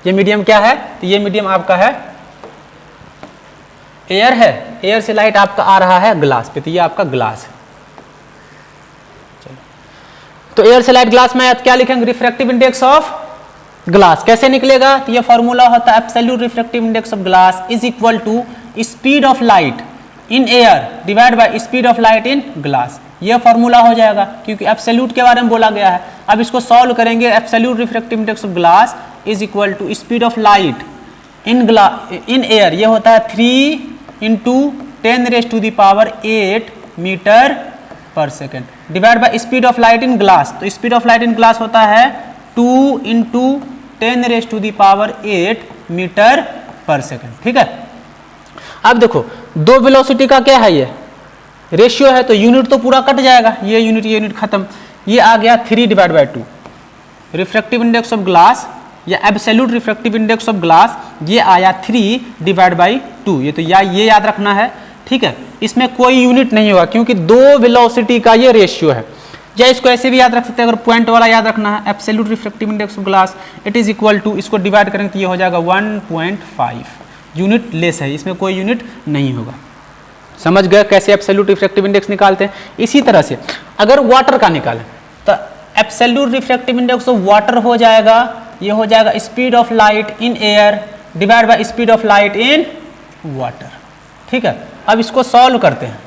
ये मीडियम क्या है? तो ये मीडियम आपका है एयर है, एयर से लाइट आपका आ रहा है ग्लास पे, तो ये आपका ग्लास है। तो एयर से लाइट ग्लास में क्या लिखेंगे? Refractive index of glass. कैसे निकलेगा? तो ये फॉर्मूला होता है absolute refractive index of glass is equal to speed of light in air divide by speed of light in glass. ये फॉर्मूला हो जाएगा क्योंकि एब्सोल्यूट के बारे में बोला गया है। अब इसको सॉल्व करेंगे। Absolute refractive index of glass is equal to speed of light in air, ये होता है 3 × 10⁸ मीटर पर second divide by speed of light in glass. तो speed of light in glass होता है 2 × 10⁸ मीटर पर सेकेंड। ठीक है, अब देखो दो वेलोसिटी का क्या है, ये रेशियो है, तो यूनिट तो पूरा कट जाएगा, ये यूनिट खत्म। ये आ गया 3/2 रिफ्रैक्टिव इंडेक्स ऑफ ग्लास या absolute refractive index of glass, ये आया 3/2। ये तो ये याद रखना है। ठीक है, इसमें कोई यूनिट नहीं होगा क्योंकि दो वेलोसिटी का ये रेशियो है। या इसको ऐसे भी याद रख सकते हैं, अगर पॉइंट वाला याद रखना है, absolute refractive index of glass it is equal to, इसको डिवाइड करेंगे तो ये हो जाएगा 1.5। यूनिट लेस है, इसमें कोई यूनिट नहीं होगा। समझ गए कैसे एब्सोल्यूट रिफ्रैक्टिव इंडेक्स निकालते हैं? इसी तरह से अगर वाटर का निकालें तो absolute refractive index of water हो जाएगा, ये हो जाएगा speed of light in air divide by speed of light in water. ठीक है, अब इसको सॉल्व करते हैं।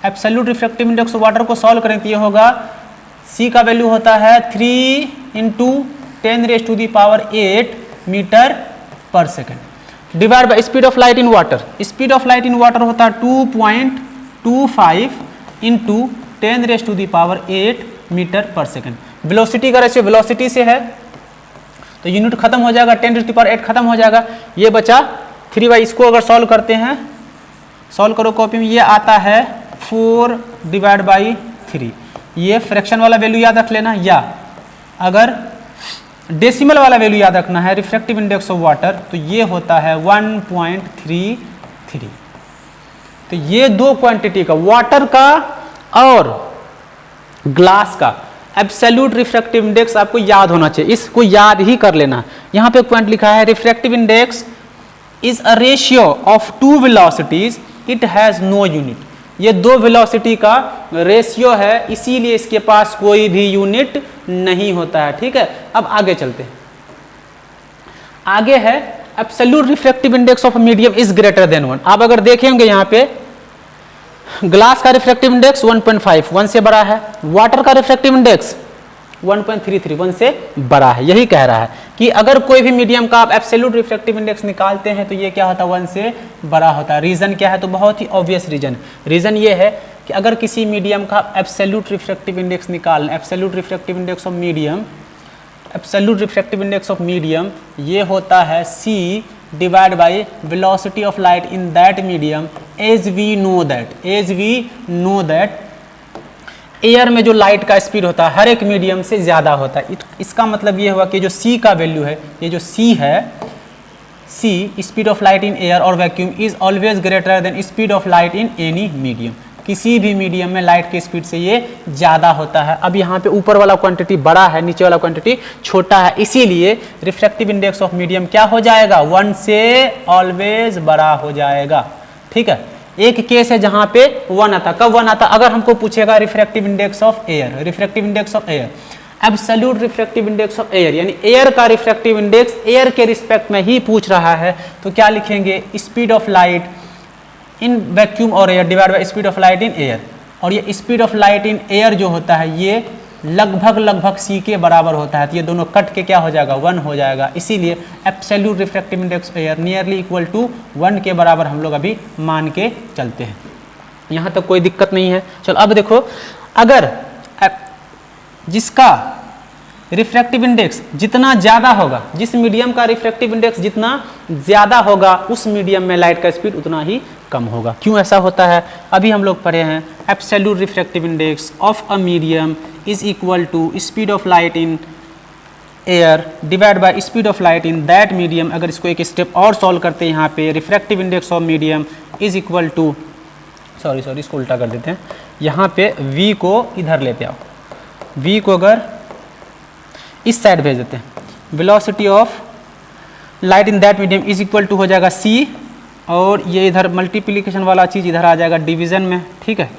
Absolute refractive index of water को सॉल्व करें तो ये होगा, C का वैल्यू होता है 3 × 10⁸ मीटर पर second divide by speed of light in water. Speed of light in water होता है 2.25 × 10⁸ मीटर पर सेकेंड। वेलोसिटी का रेशियो वेलोसिटी से है तो यूनिट खत्म हो जाएगा, 10⁸ खत्म हो जाएगा, ये बचा 3 इसको अगर सॉल्व करते हैं, सॉल्व करो कॉपी में, ये आता है 4/3। ये फ्रैक्शन वाला वैल्यू याद रख लेना, या अगर डेसिमल वाला वैल्यू याद रखना है रिफ्रैक्टिव इंडेक्स ऑफ वाटर, तो ये होता है 1.33। तो ये दो क्वांटिटी का, वाटर का और ग्लास का, एब्सोल्यूट रिफ्रैक्टिव इंडेक्स आपको याद होना चाहिए, इसको याद ही कर लेना। यहाँ पे पॉइंट लिखा है refractive index is a ratio of two velocities, it has no unit. ये दो वेलोसिटी का रेशियो है, इसीलिए इसके पास कोई भी यूनिट नहीं होता है। ठीक है, अब आगे चलते हैं। आगे है absolute refractive index of medium is greater then 1। आप अगर देखेंगे यहाँ पे ग्लास का रिफ्रैक्टिव इंडेक्स 1.5 1 से बड़ा है, वाटर का रिफ्रैक्टिव इंडेक्स 1.33 1 से बड़ा है। यही कह रहा है कि अगर कोई भी मीडियम का आप एब्सोल्यूट रिफ्रैक्टिव इंडेक्स निकालते हैं तो ये क्या होता है, 1 से बड़ा होता है। रीजन क्या है, तो बहुत ही ऑब्वियस रीजन ये है कि अगर किसी मीडियम का एब्सोल्यूट रिफ्रैक्टिव इंडेक्स निकालना, absolute refractive index of medium, absolute refractive index of medium ये होता है c divide by velocity of light in that medium as we know that air में जो लाइट का स्पीड होता है हर एक मीडियम से ज़्यादा होता है। इसका मतलब ये हुआ कि जो c का वैल्यू है, ये जो c है, c speed of light in air और vacuum is always greater than speed of light in any medium. किसी भी मीडियम में लाइट की स्पीड से ये ज़्यादा होता है। अब यहाँ पे ऊपर वाला क्वांटिटी बड़ा है, नीचे वाला क्वांटिटी छोटा है, इसीलिए रिफ्रैक्टिव इंडेक्स ऑफ मीडियम क्या हो जाएगा, 1 से ऑलवेज बड़ा हो जाएगा। ठीक है, एक केस है जहाँ पे 1 आता, कब 1 आता, अगर हमको पूछेगा refractive index of air, refractive index of air, absolute refractive index of air, यानी एयर का रिफ्रैक्टिव इंडेक्स एयर के रिस्पेक्ट में ही पूछ रहा है, तो क्या लिखेंगे, speed of light in vacuum और air divide by speed of light in air. और ये speed of light in air जो होता है ये लगभग c के बराबर होता है, तो ये दोनों कट के क्या हो जाएगा, 1 हो जाएगा। इसीलिए absolute refractive index air nearly equal to 1 के बराबर हम लोग अभी मान के चलते हैं। यहाँ तक कोई दिक्कत नहीं है। चलो अब देखो, अगर जिसका रिफ्रैक्टिव इंडेक्स जितना ज़्यादा होगा, जिस मीडियम का रिफ्रैक्टिव इंडेक्स जितना ज़्यादा होगा उस मीडियम में लाइट का स्पीड उतना ही कम होगा। क्यों ऐसा होता है, अभी हम लोग पढ़े हैं absolute refractive index of a medium is equal to speed of light in air divide by speed of light in that medium. अगर इसको एक स्टेप और सॉल्व करते हैं, यहाँ पे refractive index of medium is equal to, sorry इसको उल्टा कर देते हैं, यहाँ पे v को इधर लेते आओ, v को अगर इस साइड भेज देते हैं, velocity of light in that medium is equal to हो जाएगा c, और ये इधर मल्टीप्लिकेशन वाला चीज़ इधर आ जाएगा डिवीज़न में। ठीक है,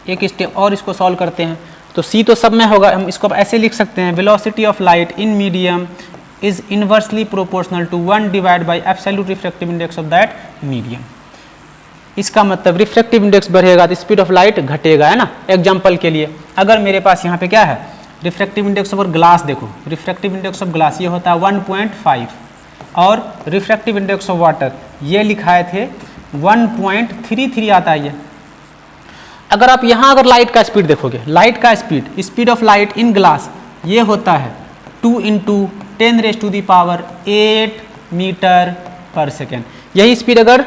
एक स्टेप और इसको सॉल्व करते हैं, तो c तो सब में होगा, हम इसको ऐसे लिख सकते हैं, velocity of light in medium is inversely proportional to 1 divide by absolute refractive index of that medium. इसका मतलब रिफ्रैक्टिव इंडेक्स बढ़ेगा तो स्पीड ऑफ लाइट घटेगा, है ना। एग्जाम्पल के लिए अगर मेरे पास यहाँ पे क्या है, रिफ्रैक्टिव इंडेक्स ऑफ ग्लास, देखो रिफ्रैक्टिव इंडेक्स ऑफ ग्लास ये होता है 1.5, और रिफ्रैक्टिव इंडेक्स ऑफ वाटर ये लिखाए थे 1.33 आता है ये। अगर आप यहाँ अगर लाइट का स्पीड देखोगे, लाइट का speed of light in glass ये होता है 2 × 10⁸ मीटर पर सेकेंड। यही स्पीड अगर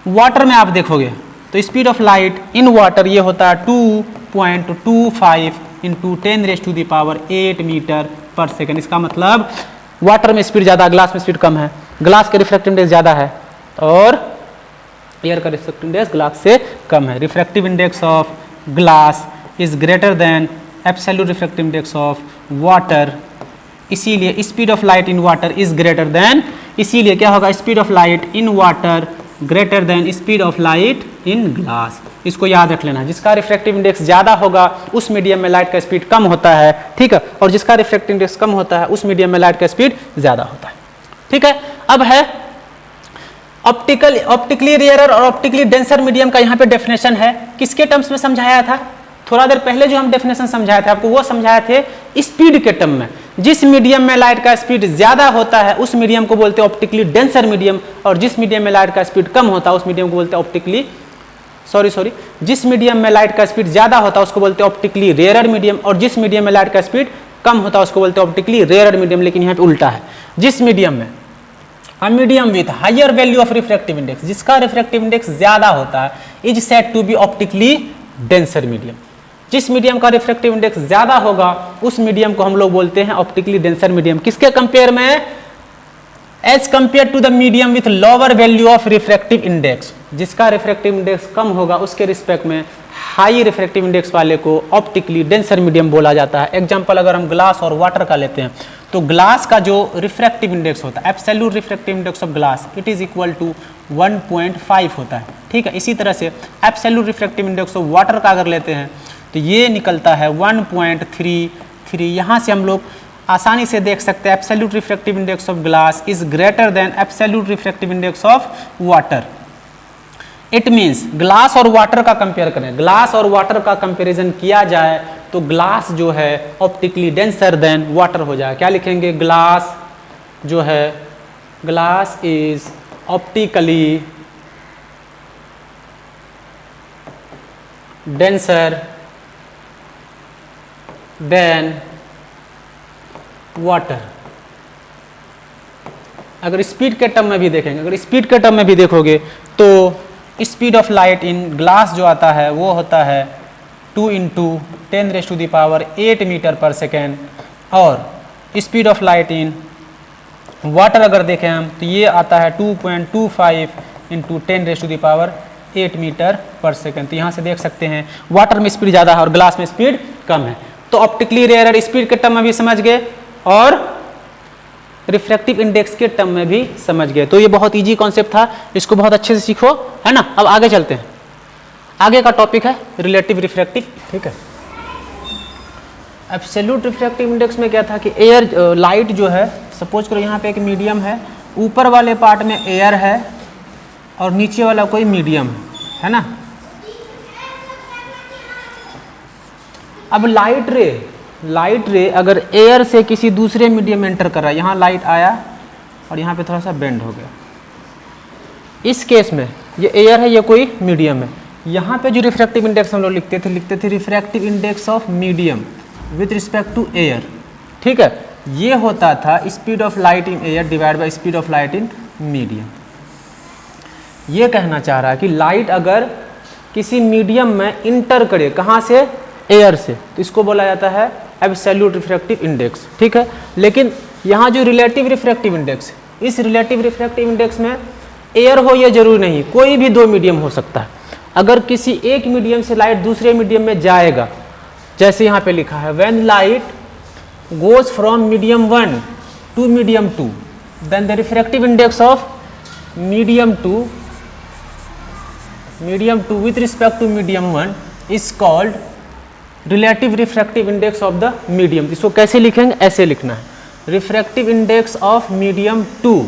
वाटर में आप देखोगे तो speed of light in water ये होता है 2.25 × 10⁸ मीटर पर सेकेंड। इसका मतलब वाटर में स्पीड ज़्यादा, ग्लास में स्पीड कम है, ग्लास का रिफ्रैक्टिव इंडेक्स ज़्यादा है और एयर का रिफ्रैक्टिव इंडेक्स ग्लास से कम है। Refractive index of glass is greater than absolute refractive index of water, इसीलिए speed of light in water is greater than, इसीलिए क्या होगा, speed of light in water greater than speed of light in glass. इसको याद रख लेना, जिसका रिफ्रैक्टिव इंडेक्स ज़्यादा होगा उस मीडियम में लाइट का स्पीड कम होता है। ठीक है, और जिसका रिफ्रैक्टिव इंडेक्स कम होता है उस मीडियम में लाइट का स्पीड ज़्यादा होता है। ठीक है, अब है ऑप्टिकली रेयरर और ऑप्टिकली डेंसर मीडियम का यहाँ पे डेफिनेशन है। किसके टर्म्स में समझाया था, थोड़ा देर पहले जो हम डेफिनेशन समझाए थे आपको, वो समझाए थे स्पीड के टर्म में। जिस मीडियम में लाइट का स्पीड ज्यादा होता है उस मीडियम को बोलते हैं ऑप्टिकली डेंसर मीडियम, और जिस मीडियम में लाइट का स्पीड कम होता है उस मीडियम को बोलते हैं ऑप्टिकली जिस मीडियम में लाइट का स्पीड ज्यादा होता है उसको बोलते हैं ऑप्टिकली रेयरर मीडियम, और जिस मीडियम में लाइट का स्पीड कम होता है उसको बोलते हैं ऑप्टिकली रेयरर मीडियम। लेकिन यहाँ पे उल्टा है, जिस मीडियम में a medium with higher value of refractive index, जिसका रिफ्रैक्टिव इंडेक्स ज्यादा होता है, is said to be optically denser medium. जिस मीडियम का रिफ्रैक्टिव इंडेक्स ज्यादा होगा उस मीडियम को हम लोग बोलते हैं ऑप्टिकली डेंसर मीडियम। किसके कंपेयर में, as compare to the medium with lower value of refractive index. जिसका रिफ्रैक्टिव इंडेक्स कम होगा उसके रिस्पेक्ट में हाई रिफ्रैक्टिव इंडेक्स वाले को ऑप्टिकली डेंसर मीडियम बोला जाता है। एग्जांपल अगर हम ग्लास और वाटर का लेते हैं तो ग्लास का जो रिफ्रैक्टिव इंडेक्स होता है, absolute refractive index of glass, it is equal to 1.5 होता है। ठीक है, इसी तरह से absolute refractive index of water का अगर लेते हैं तो ये निकलता है 1.33। यहाँ से हम लोग आसानी से देख सकते हैं absolute refractive index of glass is greater than absolute refractive index of water. It means glass और वाटर का कंपेयर करें, ग्लास और वाटर का कंपैरिजन किया जाए तो ग्लास जो है ऑप्टिकली डेंसर देन वाटर हो जाए। क्या लिखेंगे? ग्लास जो है, glass is optically denser then water. अगर स्पीड के टर्म में भी देखेंगे, अगर स्पीड के टर्म में भी देखोगे तो speed of light in glass जो आता है वो होता है 2 × 10⁸ मीटर पर सेकेंड, और speed of light in water अगर देखें हम तो ये आता है 2.25 × 10⁸ मीटर पर सेकेंड। तो यहाँ से देख सकते हैं वाटर में स्पीड ज़्यादा है और ग्लास में स्पीड कम है। तो ऑप्टिकली रेयर स्पीड के टर्म में भी समझ गए और रिफ्रैक्टिव इंडेक्स के टर्म में भी समझ गए। तो ये बहुत इजी कॉन्सेप्ट था, इसको बहुत अच्छे से सीखो, है ना। अब आगे चलते हैं, आगे का टॉपिक है रिलेटिव रिफ्रैक्टिव। ठीक है, एब्सोल्यूट रिफ्रैक्टिव इंडेक्स में क्या था कि एयर लाइट जो है, सपोज करो यहाँ पे एक मीडियम है, ऊपर वाले पार्ट में एयर है और नीचे वाला कोई मीडियम है ना। अब लाइट रे अगर एयर से किसी दूसरे मीडियम में एंटर कर रहा है, यहाँ लाइट आया और यहाँ पे थोड़ा सा बेंड हो गया, इस केस में ये एयर है, ये कोई मीडियम है। यहाँ पे जो रिफ्रैक्टिव इंडेक्स हम लोग लिखते थे refractive index of medium with respect to air. ठीक है, ये होता था speed of light in air divide by speed of light in medium. ये कहना चाह रहा है कि लाइट अगर किसी मीडियम में इंटर करे, कहाँ से? एयर से, तो इसको बोला जाता है एब्सोल्यूट रिफ्रैक्टिव इंडेक्स। ठीक है, लेकिन यहाँ जो रिलेटिव रिफ्रैक्टिव इंडेक्स, इस रिलेटिव रिफ्रैक्टिव इंडेक्स में एयर हो ये जरूरी नहीं, कोई भी दो मीडियम हो सकता है। अगर किसी एक मीडियम से लाइट दूसरे मीडियम में जाएगा, जैसे यहाँ पे लिखा है when light goes from medium 1 to medium 2 then the refractive index of medium 2 with respect to medium 1 is called relative refractive index of the medium. इसको कैसे लिखेंगे? ऐसे लिखना है, refractive index of medium 2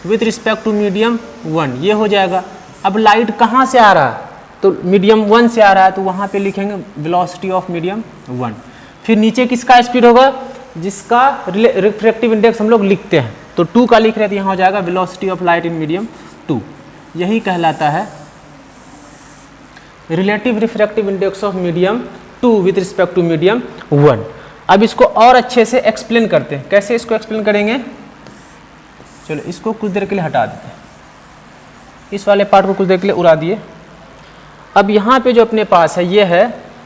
with respect to medium 1, ये हो जाएगा। अब लाइट कहाँ से आ रहा है? तो मीडियम 1 से आ रहा है, तो वहाँ पे लिखेंगे वेलोसिटी ऑफ मीडियम 1। फिर नीचे किसका स्पीड होगा? जिसका रिफ्रैक्टिव इंडेक्स हम लोग लिखते हैं, तो 2 का लिख रहे थे, यहाँ हो जाएगा velocity of light in medium 2। यही कहलाता है relative refractive index of medium 2 with respect to medium 1। अब इसको और अच्छे से एक्सप्लेन करते हैं। कैसे इसको एक्सप्लेन करेंगे? चलो इसको कुछ देर के लिए हटा देते हैं, इस वाले पार्ट को कुछ देर के लिए उड़ा दिए। अब यहाँ पे जो अपने पास है ये है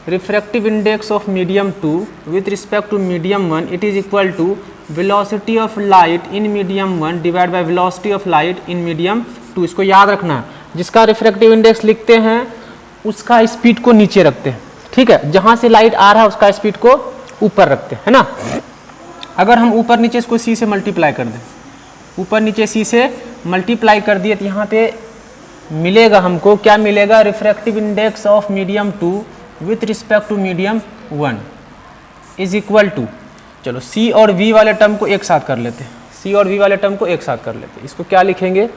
refractive index of medium 2 with respect to medium 1, it is equal to velocity of light in medium 1 divide by velocity of light in medium 2। इसको याद रखना है, जिसका रिफ्रैक्टिव इंडेक्स लिखते हैं उसका स्पीड को नीचे रखते हैं। ठीक है, जहाँ से लाइट आ रहा है उसका स्पीड को ऊपर रखते हैं, है ना। अगर हम ऊपर नीचे इसको सी से मल्टीप्लाई कर दें, ऊपर नीचे सी से मल्टीप्लाई कर दिए, तो यहाँ पे मिलेगा हमको, क्या मिलेगा? Refractive index of medium 2 with respect to medium 1 is equal to, चलो सी और वी वाले टर्म को एक साथ कर लेते हैं, सी और वी वाले टर्म को एक साथ कर लेते हैं। इसको क्या लिखेंगे?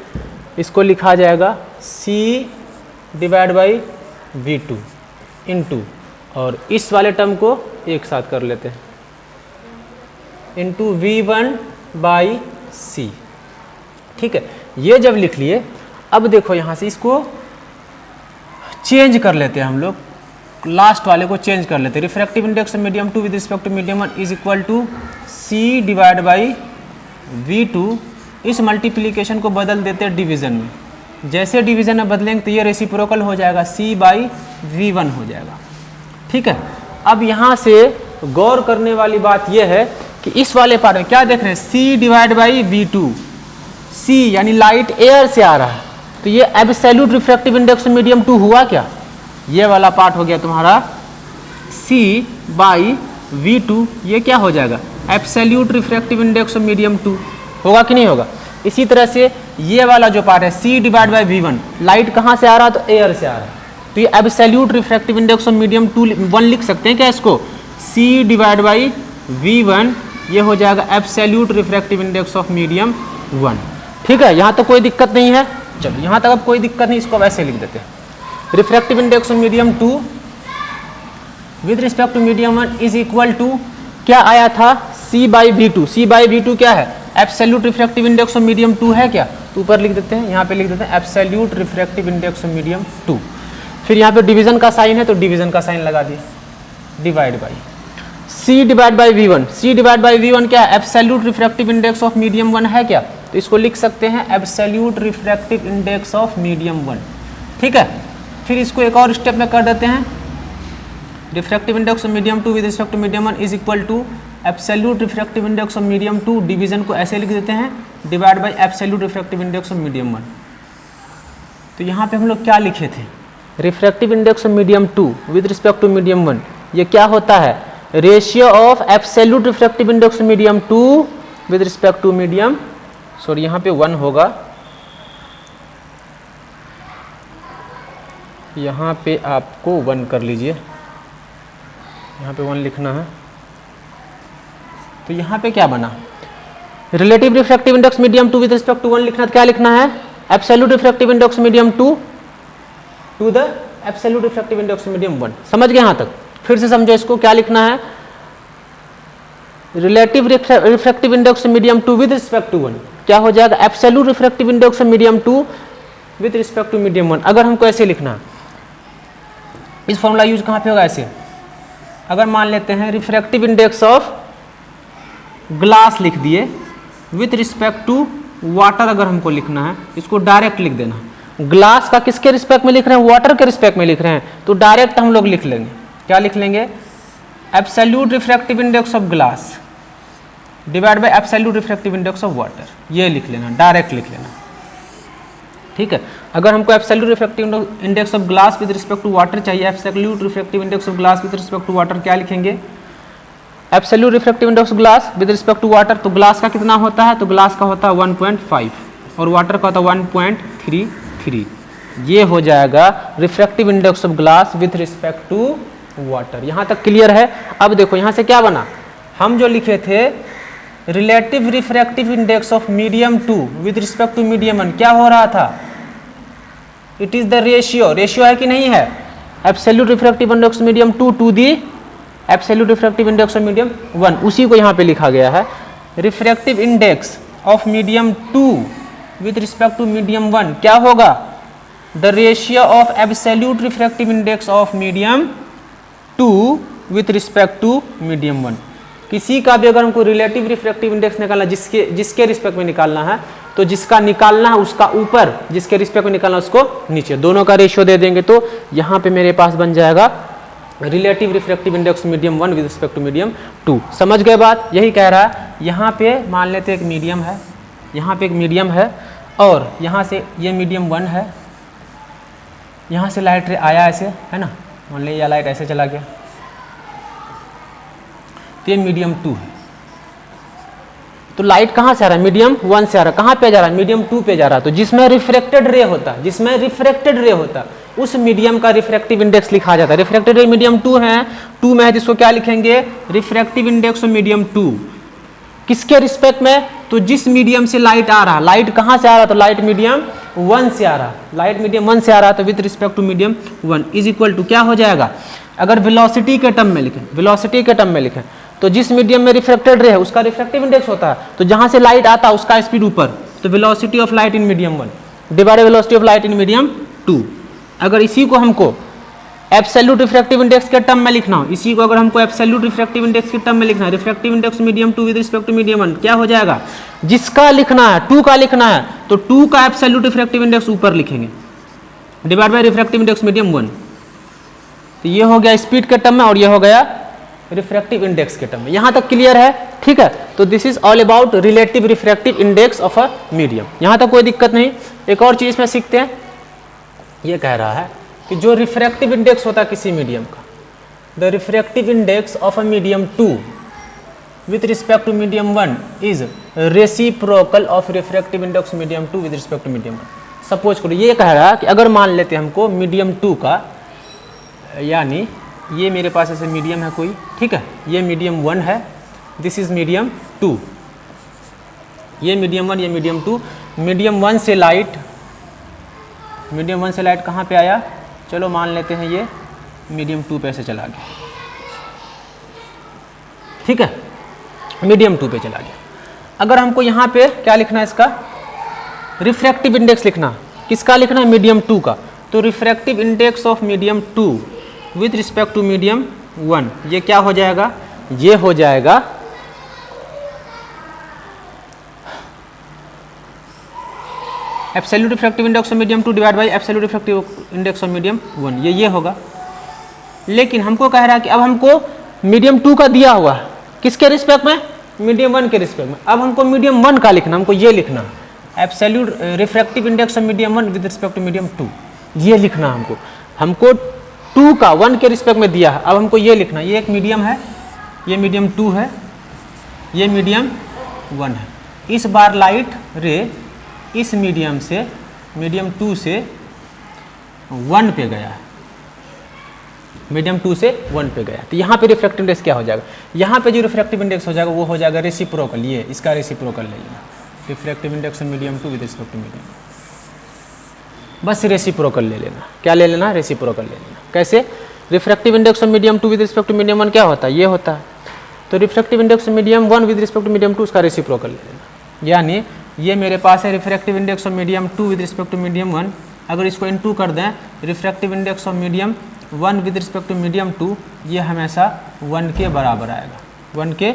इसको लिखा जाएगा सी डिवाइड बाई V2 इंटू, और इस वाले टर्म को एक साथ कर लेते हैं, इंटू V1 बाई सी। ठीक है, ये जब लिख लिए, अब देखो यहाँ से इसको चेंज कर लेते हैं हम लोग, लास्ट वाले को चेंज कर लेते हैं। Refractive index of medium 2 with respect to medium 1 is equal to C divide by V2। इस मल्टीप्लिकेशन को बदल देते हैं डिवीजन में, जैसे डिवीजन में बदलेंगे तो ये रेसिप्रोकल हो जाएगा, C बाई V1 हो जाएगा। ठीक है, अब यहाँ से गौर करने वाली बात यह है कि इस वाले पार्ट में क्या देख रहे हैं? C divide by V2, C यानी लाइट एयर से आ रहा है, तो ये एब्सोल्यूट रिफ्रैक्टिव इंडेक्स मीडियम 2 हुआ क्या? ये वाला पार्ट हो गया तुम्हारा C/V2, ये क्या हो जाएगा absolute refractive index of medium 2, होगा कि नहीं होगा। इसी तरह से ये वाला जो पार्ट है C/V1, लाइट कहाँ से आ रहा है तो एयर से आ रहा है, तो ये absolute refractive index of medium 1 लिख सकते हैं क्या इसको, C/V1 ये हो जाएगा absolute refractive index of medium 1। ठीक है, यहाँ तक कोई दिक्कत नहीं है। चलो यहाँ तक अब कोई दिक्कत नहीं, इसको वैसे लिख देते हैं। Refractive index of medium 2 with respect to medium 1 is equal to क्या आया था C/V2। C/V2 क्या है absolute refractive index of medium 2 है क्या, तो ऊपर लिख देते हैं, यहाँ पे लिख देते हैं absolute refractive index of medium 2। फिर यहाँ पे डिवीजन का साइन है तो डिवीजन का साइन लगा दिए, डिवाइड बाई C/V1। C/V1 क्या है absolute refractive index of medium 1 है क्या, तो इसको लिख सकते हैं absolute refractive index of medium 1। ठीक है, फिर इसको एक और स्टेप में कर देते हैं, refractive index of medium 2 with respect to medium 1 is equal to absolute refractive index of medium 2, division को ऐसे लिख देते हैं divide by absolute refractive index of medium 1। तो यहाँ पे हम लोग क्या लिखे थे, refractive index of medium 2 with respect to medium 1, ये क्या होता है ratio of absolute refractive index of medium 2 with respect to medium, sorry यहाँ पे 1 होगा, यहाँ पे आपको 1 कर लीजिए, यहाँ पे 1 लिखना है। तो यहाँ पे क्या बना relative refractive index medium 2 with respect to 1 लिखना, क्या लिखना है absolute refractive index medium 2 to the absolute refractive index medium 1। समझ गए यहाँ तक, फिर से समझो इसको, क्या लिखना है relative refractive index medium 2 with respect to 1, क्या हो जाएगा absolute refractive index medium 2 with respect to medium 1। अगर हमको ऐसे लिखना है, इस फॉर्मूला यूज कहाँ पे होगा ऐसे, अगर मान लेते हैं रिफ्रैक्टिव इंडेक्स ऑफ ग्लास लिख दिए विथ रिस्पेक्ट टू वाटर, अगर हमको लिखना है इसको डायरेक्ट लिख देना, ग्लास का किसके रिस्पेक्ट में लिख रहे हैं वाटर के रिस्पेक्ट में लिख रहे हैं, तो डायरेक्ट हम लोग लिख लेंगे, क्या लिख लेंगे absolute refractive index of glass divide by absolute refractive index of water, ये लिख लेना, डायरेक्ट लिख लेना। ठीक है, अगर हमको absolute refractive index of glass with respect to water चाहिए, absolute refractive index of glass with respect to water क्या लिखेंगे absolute refractive index of glass with respect to water, तो ग्लास का कितना होता है, तो ग्लास का होता है 1.5 और वाटर का होता है 1.33, ये हो जाएगा refractive index of glass with respect to water. यहाँ तक क्लियर है। अब देखो यहाँ से क्या बना, हम जो लिखे थे relative refractive index of medium 2 with respect to medium 1, क्या हो रहा था it is the ratio, ratio है कि नहीं है absolute refractive index medium 2 to the absolute refractive index of medium 1, उसी को यहाँ पे लिखा गया है refractive index of medium 2 with respect to medium 1 क्या होगा the ratio of absolute refractive index of medium 2 with respect to medium 1। किसी का भी अगर हमको रिलेटिव रिफ्रैक्टिव इंडेक्स निकालना जिसके रिस्पेक्ट में निकालना है, तो जिसका निकालना है उसका ऊपर, जिसके रिस्पेक्ट में निकालना है उसको नीचे, दोनों का रेशियो दे देंगे, तो यहाँ पे मेरे पास बन जाएगा relative refractive index medium 1 with respect to medium 2। समझ गए बात, यही कह रहा है। यहाँ पे मान लेते एक मीडियम है, यहाँ पे एक मीडियम है और यहाँ से ये मीडियम 1 है, यहाँ से लाइट रे आया ऐसे है ना, मान लीजिए यह लाइट ऐसे चला गया, तो ये मीडियम 2 है, तो लाइट कहाँ से आ रहा है मीडियम 1 से आ रहा है, कहाँ पे जा रहा है मीडियम 2 पे जा रहा है, तो जिसमें रिफ्रैक्टेड रे होता है, जिसमें रिफ्रैक्टेड रे होता है उस मीडियम का रिफ्रैक्टिव इंडेक्स लिखा जाता है। रिफ्रैक्टेड रे मीडियम 2 है, 2 में है, जिसको क्या लिखेंगे रिफ्रैक्टिव इंडेक्स ऑफ मीडियम 2 किसके रिस्पेक्ट में, तो जिस मीडियम से लाइट आ रहा है, लाइट कहाँ से आ रहा है, तो लाइट मीडियम 1 से आ रहा है, लाइट मीडियम 1 से आ रहा है, तो with respect to medium 1 is equal to क्या हो जाएगा, अगर वेलोसिटी के टर्म में लिखें, वेलोसिटी के टर्म में लिखें, तो जिस मीडियम में रिफ्रैक्टेड रे है उसका रिफ्रैक्टिव इंडेक्स होता है, तो जहां से लाइट आता है उसका स्पीड ऊपर, तो velocity of light in medium 1 divide velocity of light in medium 2। अगर इसी को हमको एब्सोल्यूट रिफ्रैक्टिव इंडेक्स के टर्म में लिखना हो, इसी को अगर हमको एब्सोल्यूट रिफ्रैक्टिव इंडेक्स के टर्म में लिखना है, refractive index medium 2 with respect to medium 1 क्या हो जाएगा, जिसका लिखना है 2 का लिखना है, तो 2 का एब्सोल्यूट रिफ्रैक्टिव इंडेक्स ऊपर लिखेंगे divide by refractive index medium 1, तो ये हो गया स्पीड के टर्म में और ये हो गया रिफ्रैक्टिव इंडेक्स के टर्म में। यहां तक क्लियर है, ठीक है। तो this is all about relative refractive index of a medium, यहां तक कोई दिक्कत नहीं। एक और चीज में सीखते हैं, ये कह रहा है कि जो रिफ्रैक्टिव इंडेक्स होता है किसी मीडियम का, the refractive index of a medium 2 with respect to medium 1 is reciprocal of refractive index medium 2 with respect to medium 1। Suppose करो ये कह रहा है कि अगर मान लेते हैं हमको मीडियम 2 का, यानी ये मेरे पास ऐसे मीडियम है कोई, ठीक है, ये मीडियम 1 है, दिस इज मीडियम 2, ये मीडियम 1, ये मीडियम 2, मीडियम 1 से लाइट, मीडियम 1 से लाइट कहाँ पे आया, चलो मान लेते हैं ये मीडियम 2 पे से चला गया, ठीक है, मीडियम 2 पे चला गया। अगर हमको यहाँ पे क्या लिखना है, इसका रिफ्रैक्टिव इंडेक्स लिखना, किसका लिखना है, मीडियम 2 का, तो refractive index of medium 2 with respect to medium 1, ये क्या हो जाएगा, ये हो जाएगा absolute refractive index of medium 2 divide by absolute refractive index of medium 1, ये होगा। लेकिन हमको कह रहा है कि अब हमको मीडियम 2 का दिया हुआ है, किसके रिस्पेक्ट में, मीडियम 1 के रिस्पेक्ट में। अब हमको मीडियम 1 का लिखना, हमको ये लिखना absolute refractive index of medium 1 with respect to medium 2, ये लिखना हमको 2 का 1 के रिस्पेक्ट में दिया है। अब हमको ये लिखना, ये एक मीडियम है, ये मीडियम 2 है, ये मीडियम 1 है। इस बार लाइट रे इस मीडियम से, मीडियम 2 से 1 पे गया है, मीडियम 2 से 1 पे गया, तो यहाँ पे रिफ्रैक्टिव इंडेक्स क्या हो जाएगा, यहाँ पे जो रिफ्रैक्टिव इंडेक्स हो जाएगा वो हो जाएगा रेसिप्रोकल, ये इसका रेसिप्रोकल ले लेना, refractive index of medium 2 with respect to medium, बस रेसिप्रोकल ले लेना, क्या ले लेना, रेसिप्रोकल ले लेना। कैसे, refractive index of medium 2 with respect to medium 1 क्या होता है, ये होता है, तो refractive index of medium 1 with respect to medium 2 उसका रेसिप्रोकल ले लेना। यानी ये मेरे पास है refractive index of medium 2 with respect to medium 1, अगर इसको इनटू कर दें, refractive index of medium 1 with respect to medium 2, ये हमेशा 1 के बराबर आएगा, 1 के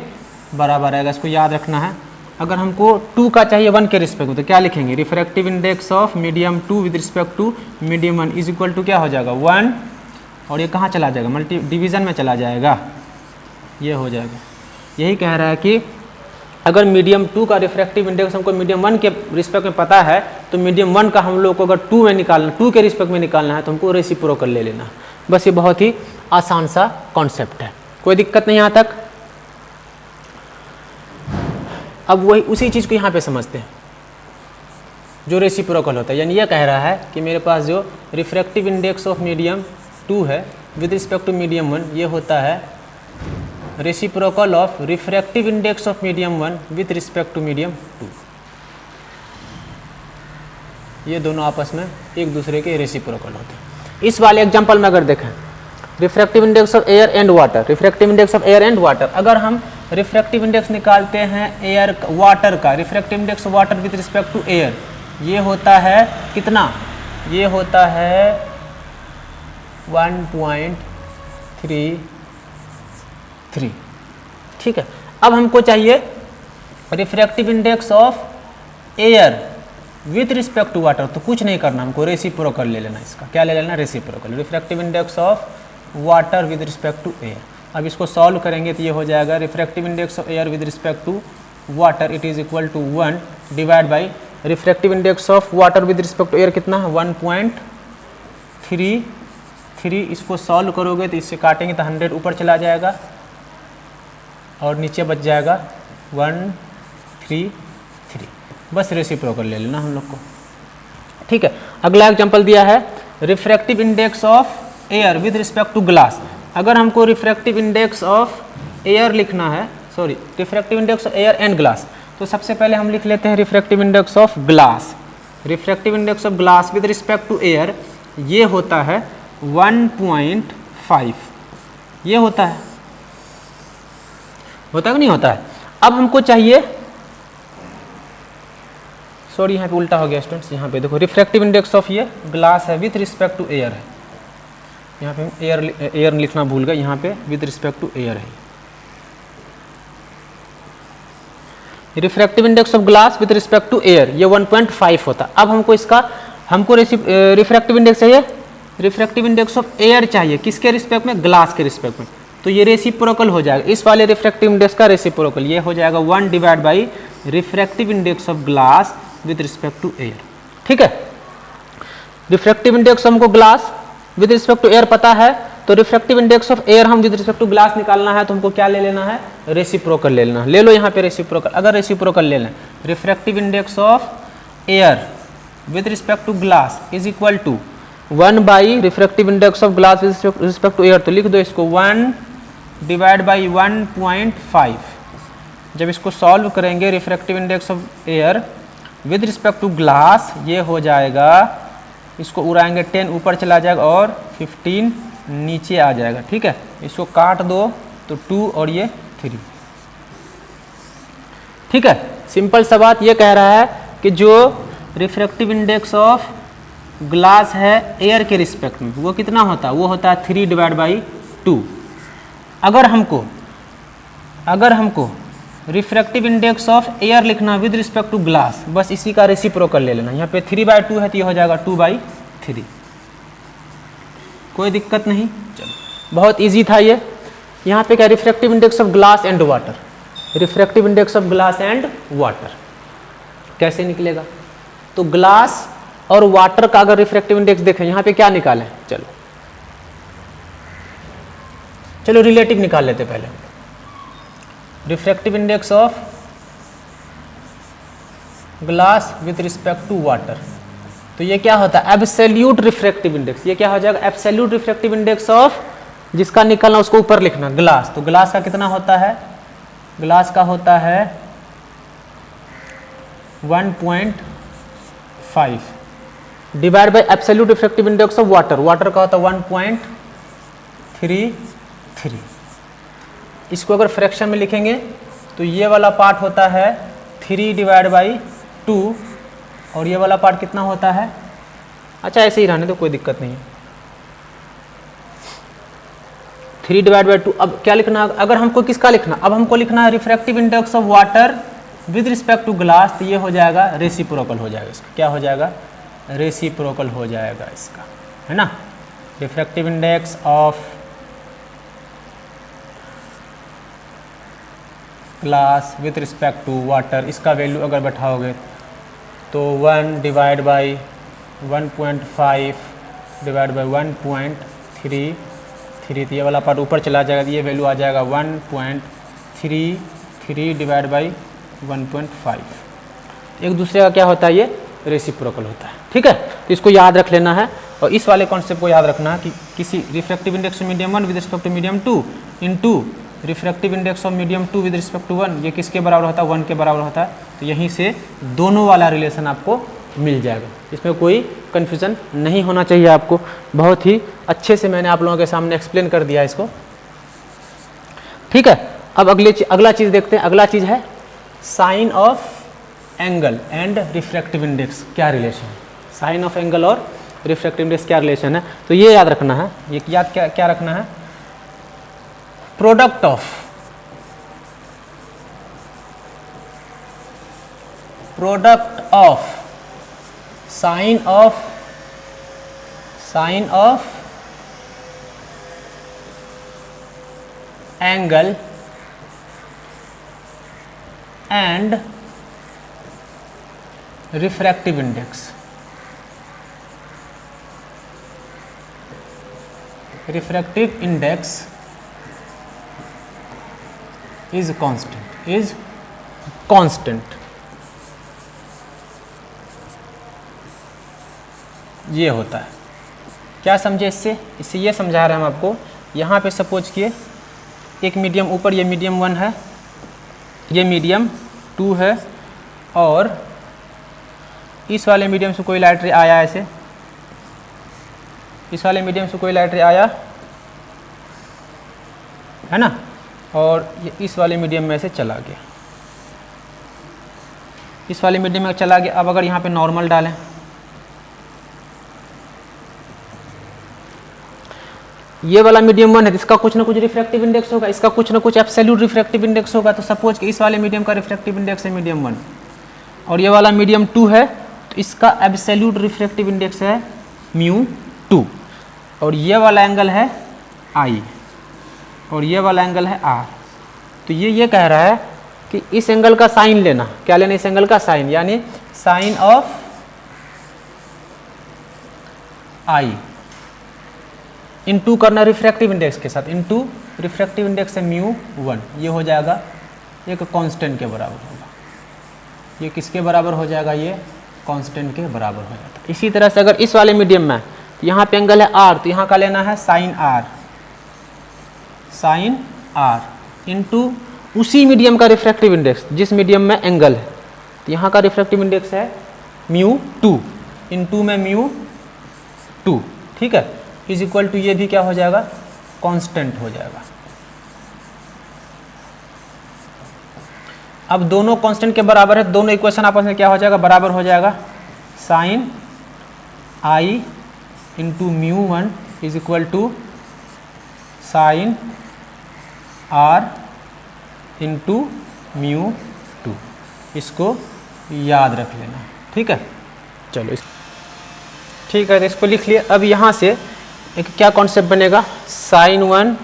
बराबर आएगा, इसको याद रखना है। अगर हमको 2 का चाहिए 1 के रिस्पेक्ट में, तो क्या लिखेंगे, refractive index of medium 2 with respect to medium 1 is equal to क्या हो जाएगा 1, और ये कहाँ चला जाएगा, मल्टी डिवीज़न में चला जाएगा, ये हो जाएगा। यही कह रहा है कि अगर मीडियम 2 का रिफ्रैक्टिव इंडेक्स हमको मीडियम 1 के रिस्पेक्ट में पता है, तो मीडियम 1 का हम लोग को अगर 2 में निकालना, 2 के रिस्पेक्ट में निकालना है, तो हमको रेसिप्रोकल ले लेना। बस ये बहुत ही आसान सा कॉन्सेप्ट है, कोई दिक्कत नहीं यहाँ तक। अब वही उसी चीज़ को यहाँ पे समझते हैं जो रेसिप्रोकल होता है। यानी ये कह रहा है कि मेरे पास जो रिफ्रैक्टिव इंडेक्स ऑफ मीडियम 2 है विद रिस्पेक्ट टू मीडियम 1, ये होता है reciprocal of refractive index of medium 1 with respect to medium 2। ये दोनों आपस में एक दूसरे के रेसिप्रोकल होते हैं। इस वाले एग्जांपल में अगर देखें, refractive index of air and water, refractive index of air and water, अगर हम रिफ्रैक्टिव इंडेक्स निकालते हैं एयर वाटर का, refractive index water with respect to air, ये होता है कितना, ये होता है 1.33, ठीक है। अब हमको चाहिए refractive index of air with respect to water, तो कुछ नहीं करना, हमको रेसिप्रोकल ले लेना, इसका क्या ले लेना, reciprocal, refractive index of water with respect to air. अब इसको सॉल्व करेंगे तो ये हो जाएगा refractive index of air with respect to water, it is equal to 1 divide by refractive index of water with respect to air कितना है 1.33। इसको सॉल्व करोगे तो इससे काटेंगे तो 100 ऊपर चला जाएगा और नीचे बच जाएगा 133। बस रेसिप्रोकल ले लेना हम लोग को, ठीक है। अगला एग्जांपल दिया है refractive index of air with respect to glass. अगर हमको रिफ्रैक्टिव इंडेक्स ऑफ एयर लिखना है, sorry refractive index of air and glass, तो सबसे पहले हम लिख लेते हैं refractive index of glass. Refractive index of glass with respect to air ये होता है 1.5, ये होता है कि नहीं होता है। अब हमको चाहिए, सॉरी यहाँ पे उल्टा हो गया स्टूडेंट्स, यहाँ पे देखो रिफ्रैक्टिव इंडेक्स ऑफ ये ग्लास है विथ रिस्पेक्ट टू एयर है, यहाँ पे हम एयर लिखना भूल गए, यहाँ पे विथ रिस्पेक्ट टू एयर है। Refractive index of glass with respect to air ये 1.5 होता। अब हमको रिफ्रैक्टिव इंडेक्स चाहिए, रिफ्रैक्टिव इंडेक्स ऑफ एयर चाहिए, किसके रिस्पेक्ट में, ग्लास के रिस्पेक्ट में, तो ये रेसिप्रोकल हो जाएगा। इस वाले रिफ्रैक्टिव इंडेक्स का रेसिप्रोकल ये हो जाएगा 1 divide by refractive index of glass with respect to air, ठीक है। रिफ्रैक्टिव इंडेक्स हमको glass with respect to air पता है, तो रिफ्रैक्टिव इंडेक्स ऑफ एयर हम विद रिस्पेक्ट टू ग्लास निकालना है तो हमको क्या ले लेना है, रेसिप्रोकल ले लेना। ले लो यहाँ पे रेसिप्रोकल, अगर रेसिप्रोकल ले लें, refractive index of air with respect to glass is equal to 1 by refractive index of glass with respect to air, तो लिख दो इसको 1 डिवाइड बाई 1.5। जब इसको सॉल्व करेंगे refractive index of air with respect to glass, ये हो जाएगा, इसको उड़ाएंगे 10 ऊपर चला जाएगा और 15 नीचे आ जाएगा। ठीक है, इसको काट दो तो 2 और ये 3। ठीक है, सिंपल सा बात ये कह रहा है कि जो रिफ्रैक्टिव इंडेक्स ऑफ ग्लास है एयर के रिस्पेक्ट में वो कितना होता है, वो होता है 3 डिवाइड बाई 2। अगर हमको रिफ्रैक्टिव इंडेक्स ऑफ एयर लिखना विद रिस्पेक्ट टू ग्लास, बस इसी का रेसिप्रोकल ले लेना। यहाँ पे 3/2 है तो ये हो जाएगा 2/3। कोई दिक्कत नहीं, चलो बहुत इजी था ये। यहाँ पे क्या, refractive index of glass and water, refractive index of glass and water कैसे निकलेगा, तो ग्लास और वाटर का अगर रिफ्रैक्टिव इंडेक्स देखें, यहाँ पे क्या निकालें, चलो रिलेटिव निकाल लेते पहले। Refractive index of glass with respect to water, तो ये क्या होता है, एब्सोल्यूट रिफ्रैक्टिव इंडेक्स। ये क्या हो जाएगा, एब्सोल्यूट रिफ्रैक्टिव इंडेक्स ऑफ, जिसका निकालना उसको ऊपर लिखना, ग्लास। तो ग्लास का कितना होता है, ग्लास का होता है 1.5 divide by absolute refractive index of water, water का होता है 1.33। इसको अगर फ्रैक्शन में लिखेंगे तो ये वाला पार्ट होता है 3 डिवाइड बाई 2 और ये वाला पार्ट कितना होता है, अच्छा ऐसे ही रहने तो कोई दिक्कत नहीं है, 3 डिवाइड बाई 2। अब क्या लिखना, अगर हमको किसका लिखना, अब हमको लिखना है refractive index of water with respect to glass, तो ये हो जाएगा रेसिप्रोकल हो जाएगा इसका, क्या हो जाएगा, रेसिप्रोकल हो जाएगा इसका, है ना। Refractive index of glass with respect to water, इसका वैल्यू अगर बैठाओगे तो 1 डिवाइड बाई 1.5 डिवाइड बाई 1.33, तो ये वाला पार्ट ऊपर चला जाएगा, ये वैल्यू आ जाएगा 1.33 डिवाइड बाई 1.5। एक दूसरे का क्या होता है, ये रेसिप्रोकल होता है। ठीक है, तो इसको याद रख लेना है और इस वाले कॉन्सेप्ट को याद रखना है कि किसी refractive index of medium 1 with respect to medium 2 into refractive index of medium 2 with respect to 1, ये किसके बराबर होता है, 1 के बराबर होता है। तो यहीं से दोनों वाला रिलेशन आपको मिल जाएगा, इसमें कोई कन्फ्यूज़न नहीं होना चाहिए आपको। बहुत ही अच्छे से मैंने आप लोगों के सामने एक्सप्लेन कर दिया इसको। ठीक है, अब अगला चीज़ देखते हैं। अगला चीज़ है sine of angle and refractive index, क्या रिलेशन है, साइन ऑफ एंगल और रिफ्रैक्टिव इंडेक्स क्या रिलेशन है। तो ये याद रखना है, ये याद क्या रखना है, product of sine of angle and refractive index, refractive index is constant, ये होता है। क्या समझे इससे ये समझा रहे हैं हम आपको। यहाँ पे सपोज किए एक मीडियम ऊपर, ये मीडियम 1 है, ये मीडियम 2 है और इस वाले मीडियम से कोई लाइट रे आया, ऐसे इस वाले मीडियम से कोई लाइट रे आया है ना, और ये इस वाले मीडियम में से चला गया, इस वाले मीडियम में चला गया। अब अगर यहाँ पे नॉर्मल डालें, ये वाला मीडियम 1 है, इसका कुछ ना कुछ रिफ्रैक्टिव इंडेक्स होगा, इसका कुछ ना कुछ एब्सोल्यूट रिफ्रैक्टिव इंडेक्स होगा। तो सपोज कि इस वाले मीडियम का रिफ्रैक्टिव इंडेक्स है मीडियम 1 और ये वाला मीडियम 2 है, तो इसका एब्सोल्यूट रिफ्रैक्टिव इंडेक्स है μ2 और ये वाला एंगल है I और ये वाला एंगल है R। तो ये कह रहा है कि इस एंगल का साइन लेना, क्या लेना, इस एंगल का साइन, यानी साइन ऑफ I इनटू करना रिफ्रैक्टिव इंडेक्स के साथ, इनटू रिफ्रैक्टिव इंडेक्स है μ1, ये हो जाएगा एक कांस्टेंट के बराबर होगा। ये किसके बराबर हो जाएगा? ये कांस्टेंट के बराबर हो जाता है। इसी तरह से अगर इस वाले मीडियम में तो यहाँ पे एंगल है r, तो यहाँ का लेना है साइन r इनटू उसी मीडियम का रिफ्रैक्टिव इंडेक्स जिस मीडियम में एंगल है, तो यहाँ का रिफ्रैक्टिव इंडेक्स है μ2, इनटू में μ2, ठीक है, इज इक्वल टू ये भी क्या हो जाएगा? कांस्टेंट हो जाएगा। अब दोनों कांस्टेंट के बराबर है, दोनों इक्वेशन आपस में क्या हो जाएगा? बराबर हो जाएगा। Sine i into μ1 is equal to sine r into μ2, इसको याद रख लेना, ठीक है। चलो ठीक है, तो इसको लिख लिए। अब यहाँ से एक क्या कॉन्सेप्ट बनेगा? Sine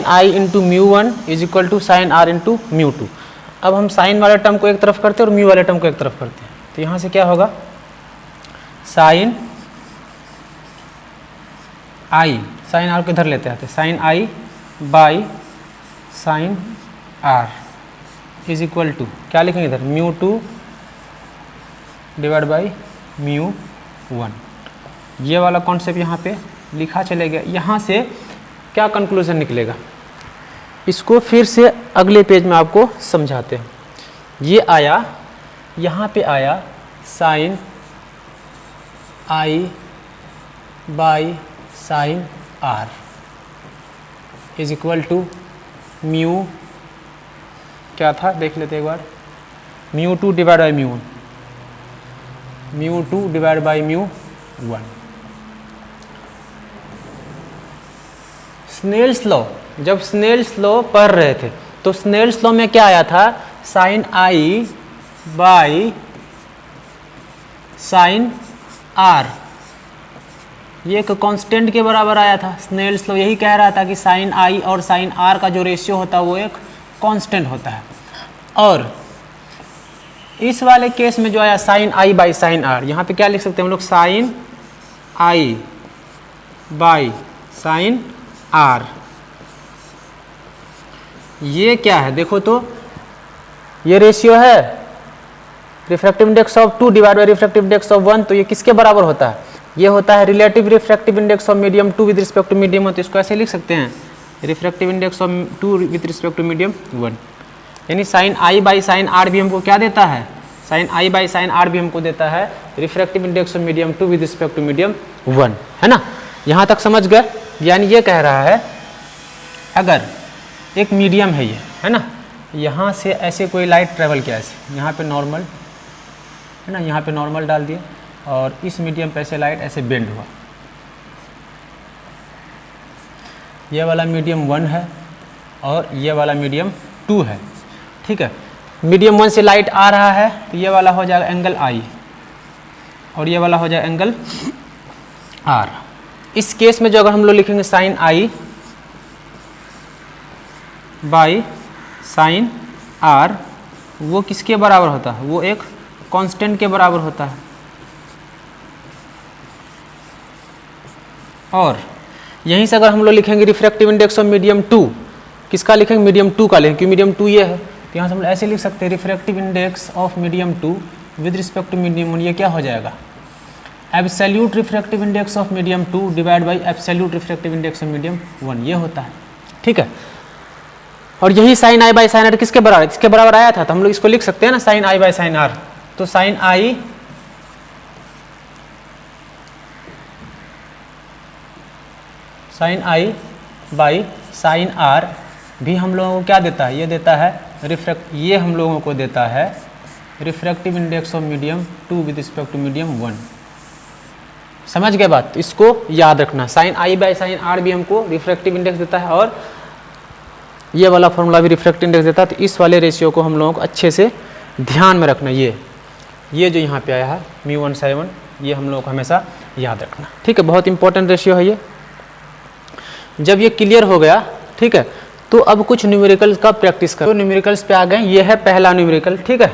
i into μ1 is equal to sine r into μ2। अब हम साइन वाले टर्म को एक तरफ करते हैं और म्यू वाले टर्म को एक तरफ करते हैं, तो यहाँ से क्या होगा? साइन r को इधर लेते आते, sine i by sine r is equal to क्या लिखेंगे इधर? μ2 डिवाइड बाई μ1। ये वाला कॉन्सेप्ट यहाँ पे लिखा चलेगा। यहाँ से क्या कंक्लूजन निकलेगा, इसको फिर से अगले पेज में आपको समझाते हैं। ये आया, यहाँ पे आया sine i by sine r is equal to mu, क्या था देख लेते एक बार, μ2 divide by μ1, μ2 divide by μ1। Snell's law, जब स्नेल्स लॉ पढ़ रहे थे तो स्नेल्स लॉ में क्या आया था? Sine i by sine r, ये एक कांस्टेंट के बराबर आया था। स्नेल्स लॉ यही कह रहा था कि साइन i और साइन r का जो रेशियो होता है वो एक कांस्टेंट होता है। और इस वाले केस में जो आया sine i by sine r, यहाँ पे क्या लिख सकते हैं हम लोग? Sine i by sine r। ये क्या है देखो तो, ये रेशियो है refractive index of 2 divide by refractive index of 1, तो ये किसके बराबर होता है? ये होता है relative refractive index of medium 2 with respect to medium 1, तो इसको ऐसे लिख सकते हैं refractive index of 2 with respect to medium 1। यानी sine i by sine r भी हमको क्या देता है? Sine i by sine r भी हमको देता है refractive index of medium 2 with respect to medium 1, है ना। यहाँ तक समझ गए? यानी ये कह रहा है अगर एक मीडियम है ये, है ना, यहाँ से ऐसे कोई लाइट ट्रेवल किया, ऐसे यहाँ पे नॉर्मल है ना, यहाँ पे नॉर्मल डाल दिए और इस मीडियम पे ऐसे लाइट ऐसे बेंड हुआ, ये वाला मीडियम 1 है और ये वाला मीडियम 2 है, ठीक है। मीडियम 1 से लाइट आ रहा है तो ये वाला हो जाएगा एंगल I और ये वाला हो जाएगा एंगल R। इस केस में जो अगर हम लोग लिखेंगे sine I by sine R, वो किसके बराबर होता है? वो एक कांस्टेंट के बराबर होता है। और यहीं से अगर हम लोग लिखेंगे रिफ्रैक्टिव इंडेक्स ऑफ मीडियम 2, किसका लिखेंगे? मीडियम 2 का लिखेंगे, क्योंकि मीडियम 2 ये है, तो यहाँ से हम लोग ऐसे लिख सकते हैं refractive index of medium 2 with respect to medium 1, ये क्या हो जाएगा? Absolute refractive index of medium 2 divide by absolute refractive index of medium 1, ये होता है, ठीक है। और यही sine i by sine r किसके बराबर? इसके बराबर आया था, तो हम लोग इसको लिख सकते हैं ना sine i by sine r। तो sine i by sine r भी हम लोगों को क्या देता है? ये देता है ये हम लोगों को देता है refractive index of medium 2 with respect to medium 1। समझ गए बात? इसको याद रखना, sine i by sine r भी हमको रिफ्रैक्टिव इंडेक्स देता है और ये वाला फॉर्मूला भी रिफ्रैक्टिव इंडेक्स देता है। तो इस वाले रेशियो को हम लोगों को अच्छे से ध्यान में रखना, ये जो यहाँ पे आया है μ1/7, ये हम लोगों को हमेशा याद रखना, ठीक है। बहुत इंपॉर्टेंट रेशियो है ये। जब ये क्लियर हो गया, ठीक है, तो अब कुछ न्यूमेरिकल्स का प्रैक्टिस करो। तो न्यूमेरिकल्स पे आ गए, ये है पहला न्यूमेरिकल, ठीक है।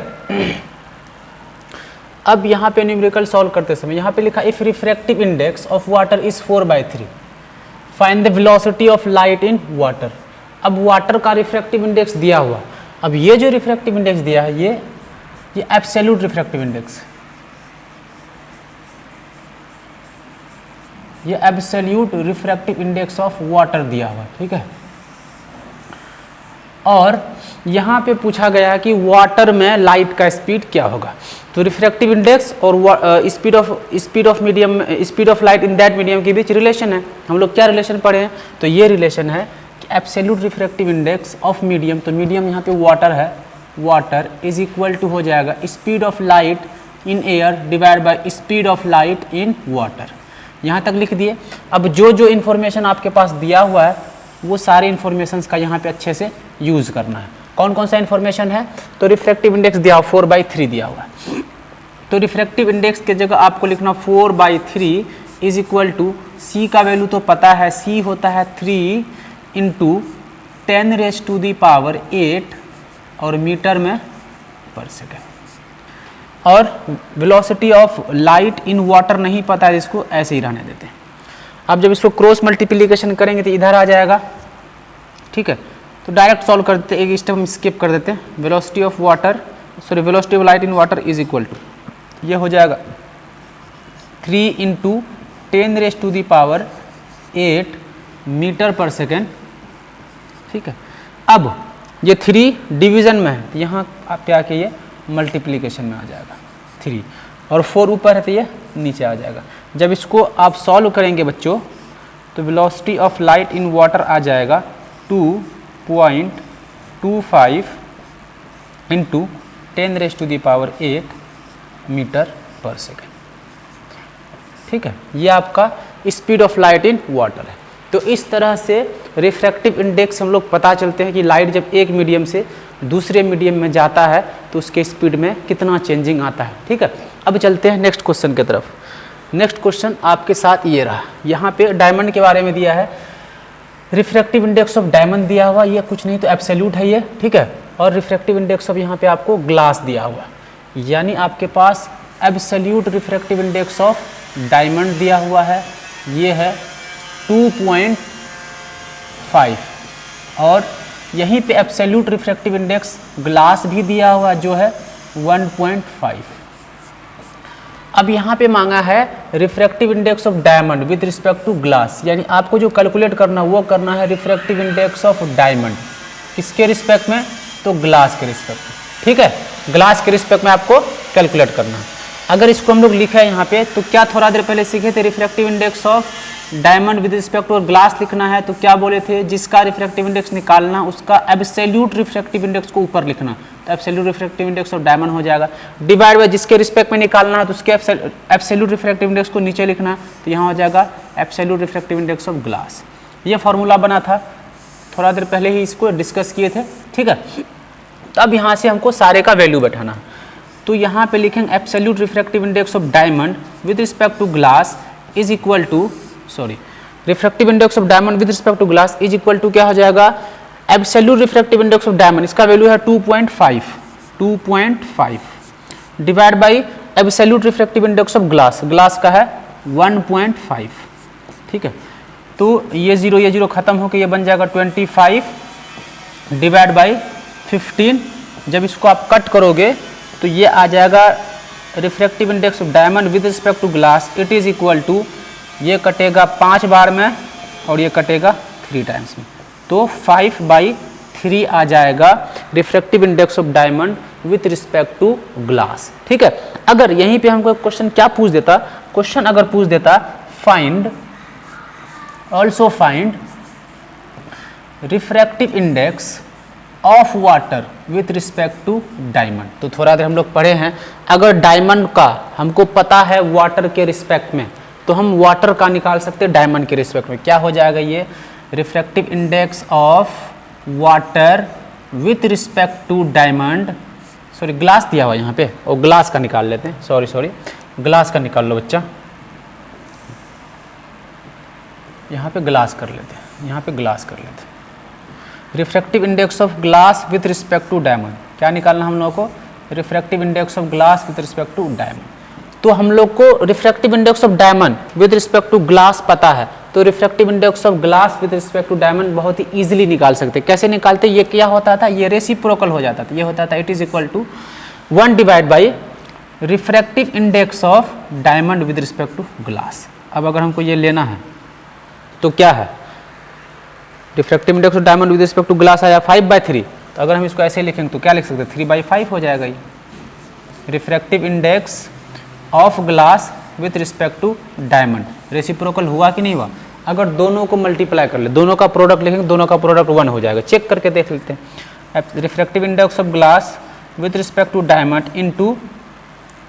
अब यहाँ पे न्यूमेरिकल सॉल्व करते समय यहाँ पे लिखा if refractive index of water is 4/3, find the velocity of light in water. अब वाटर का रिफ्रैक्टिव इंडेक्स दिया हुआ, अब ये जो रिफ्रैक्टिव इंडेक्स दिया है ये एब्सोल्यूट रिफ्रैक्टिव इंडेक्स, ये absolute refractive index of water दिया हुआ, ठीक है। और यहाँ पे पूछा गया है कि वाटर में लाइट का स्पीड क्या होगा। तो रिफ्रैक्टिव इंडेक्स और speed of medium, speed of light in that medium के बीच रिलेशन है। हम लोग क्या रिलेशन पढ़े हैं, तो ये रिलेशन है कि absolute refractive index of medium, तो मीडियम यहाँ पे वाटर है, वाटर इज इक्वल टू हो जाएगा speed of light in air divide by speed of light in water. यहाँ तक लिख दिए। अब जो जो इन्फॉर्मेशन आपके पास दिया हुआ है वो सारे इन्फॉर्मेशंस का यहाँ पे अच्छे से यूज़ करना है। कौन कौन सा इन्फॉर्मेशन है, तो रिफ्रैक्टिव इंडेक्स दिया 4/3 दिया हुआ है, तो रिफ्रैक्टिव इंडेक्स की जगह आपको लिखना 4/3 इज इक्वल टू, सी का वैल्यू तो पता है, सी होता है 3 × 10⁸ और मीटर में पर सेकेंड। और velocity of light in water नहीं पता है, इसको ऐसे ही रहने देते हैं। अब जब इसको क्रॉस मल्टीप्लिकेशन करेंगे तो इधर आ जाएगा, ठीक है। तो डायरेक्ट सॉल्व कर देते, एक स्टेप हम स्किप कर देते हैं। Velocity of water, sorry velocity of light in water is equal to, ये हो जाएगा 3 × 10⁸ मीटर पर सेकेंड, ठीक है। अब ये 3 डिवीज़न में है, तो यहाँ आप पे आके ये मल्टीप्लिकेशन में आ जाएगा 3, और 4 ऊपर है तो ये नीचे आ जाएगा। जब इसको आप सॉल्व करेंगे बच्चों, तो velocity of light in water आ जाएगा 2.25 × 10⁸ मीटर पर सेकेंड, ठीक है। ये आपका speed of light in water है। तो इस तरह से रिफ्रैक्टिव इंडेक्स हम लोग पता चलते हैं कि लाइट जब एक मीडियम से दूसरे मीडियम में जाता है तो उसके स्पीड में कितना चेंजिंग आता है, ठीक है। अब चलते हैं नेक्स्ट क्वेश्चन की तरफ। नेक्स्ट क्वेश्चन आपके साथ ये रहा, यहाँ पे डायमंड के बारे में दिया है, रिफ्रैक्टिव इंडेक्स ऑफ डायमंड दिया हुआ, ये कुछ नहीं तो एब्सोल्यूट है ये, ठीक है। और रिफ्रैक्टिव इंडेक्स ऑफ यहाँ पे आपको ग्लास दिया हुआ, यानी आपके पास absolute refractive index of diamond दिया हुआ है, ये है 2.5, और यहीं पे एब्सोल्यूट रिफ्रैक्टिव इंडेक्स ग्लास भी दिया हुआ जो है 1.5। अब यहाँ पे मांगा है refractive index of diamond with respect to glass, यानी आपको जो कैलकुलेट करना वो करना है रिफ्रैक्टिव इंडेक्स ऑफ डायमंड, किसके रिस्पेक्ट में, तो ग्लास के रिस्पेक्ट में, ठीक है। ग्लास के रिस्पेक्ट में आपको कैलकुलेट करना है। अगर इसको हम लोग लिखा है यहाँ पे, तो क्या थोड़ा देर पहले सीखे थे, refractive index of diamond with respect to glass लिखना है, तो क्या बोले थे, जिसका रिफ्रैक्टिव इंडेक्स निकालना उसका एब्सोल्यूट रिफ्रैक्टिव इंडेक्स को ऊपर लिखना, तो absolute refractive index of diamond हो जाएगा, डिवाइड बाय जिसके रिस्पेक्ट में निकालना है तो उसके एब्सोल्यूट रिफ्रैक्टिव इंडेक्स को नीचे लिखना, तो यहाँ हो जाएगा absolute refractive index of glass. ये फॉर्मूला बना था, थोड़ा देर पहले ही इसको डिस्कस किए थे, ठीक है। तो अब यहाँ से हमको सारे का वैल्यू बैठाना, तो यहाँ पे लिखेंगे absolute refractive index of diamond with respect to glass is equal to, sorry, refractive index of diamond with respect to glass is equal to क्या हो जाएगा, absolute refractive index of diamond, इसका वैल्यू है 2.5 divide by absolute refractive index of glass, glass का है 1.5, ठीक है। तो ये जीरो खत्म होकर ये बन जाएगा 25 डिवाइड बाई 15। जब इसको आप कट करोगे तो ये आ जाएगा refractive index of diamond with respect to glass, it is equal to, ये कटेगा 5 बार में और ये कटेगा 3 टाइम्स में, तो 5/3 आ जाएगा refractive index of diamond with respect to glass, ठीक है। अगर यहीं पे हमको क्वेश्चन क्या पूछ देता, क्वेश्चन अगर पूछ देता find, also find refractive index of water with respect to diamond, तो थोड़ा देर हम लोग पढ़े हैं, अगर डायमंड का हमको पता है वाटर के रिस्पेक्ट में, तो हम वाटर का निकाल सकते हैं डायमंड के रिस्पेक्ट में। क्या हो जाएगा ये, refractive index of water with respect to diamond, sorry glass दिया हुआ यहाँ पे, और ग्लास का निकाल लेते हैं, सॉरी ग्लास का निकाल लो बच्चा, यहाँ पे ग्लास कर लेते हैं, यहाँ पे ग्लास कर लेते हैं। Refractive index of glass with respect to diamond, क्या निकालना हम लोगों को, refractive index of glass with respect to diamond. तो तो हम लोग को refractive index of diamond with respect to glass पता है, तो refractive index of glass with respect to diamond बहुत ही इजीली निकाल सकते हैं। कैसे निकालते? ये क्या होता था, ये रेसिप्रोकल हो जाता था, ये होता था it is equal to 1 divide by refractive index of diamond with respect to glass. अब अगर हमको ये लेना है तो क्या है, refractive index of diamond with respect to glass आया 5/3, तो अगर हम इसको ऐसे लिखेंगे तो क्या लिख सकते हैं, 3/5 हो जाएगा ये। Refractive index of glass with respect to diamond, reciprocal हुआ कि नहीं हुआ? अगर दोनों को मल्टीप्लाई कर ले, दोनों का प्रोडक्ट लिखेंगे, दोनों का प्रोडक्ट 1 हो जाएगा। चेक करके देख लेते हैं। Refractive index of glass with respect to diamond into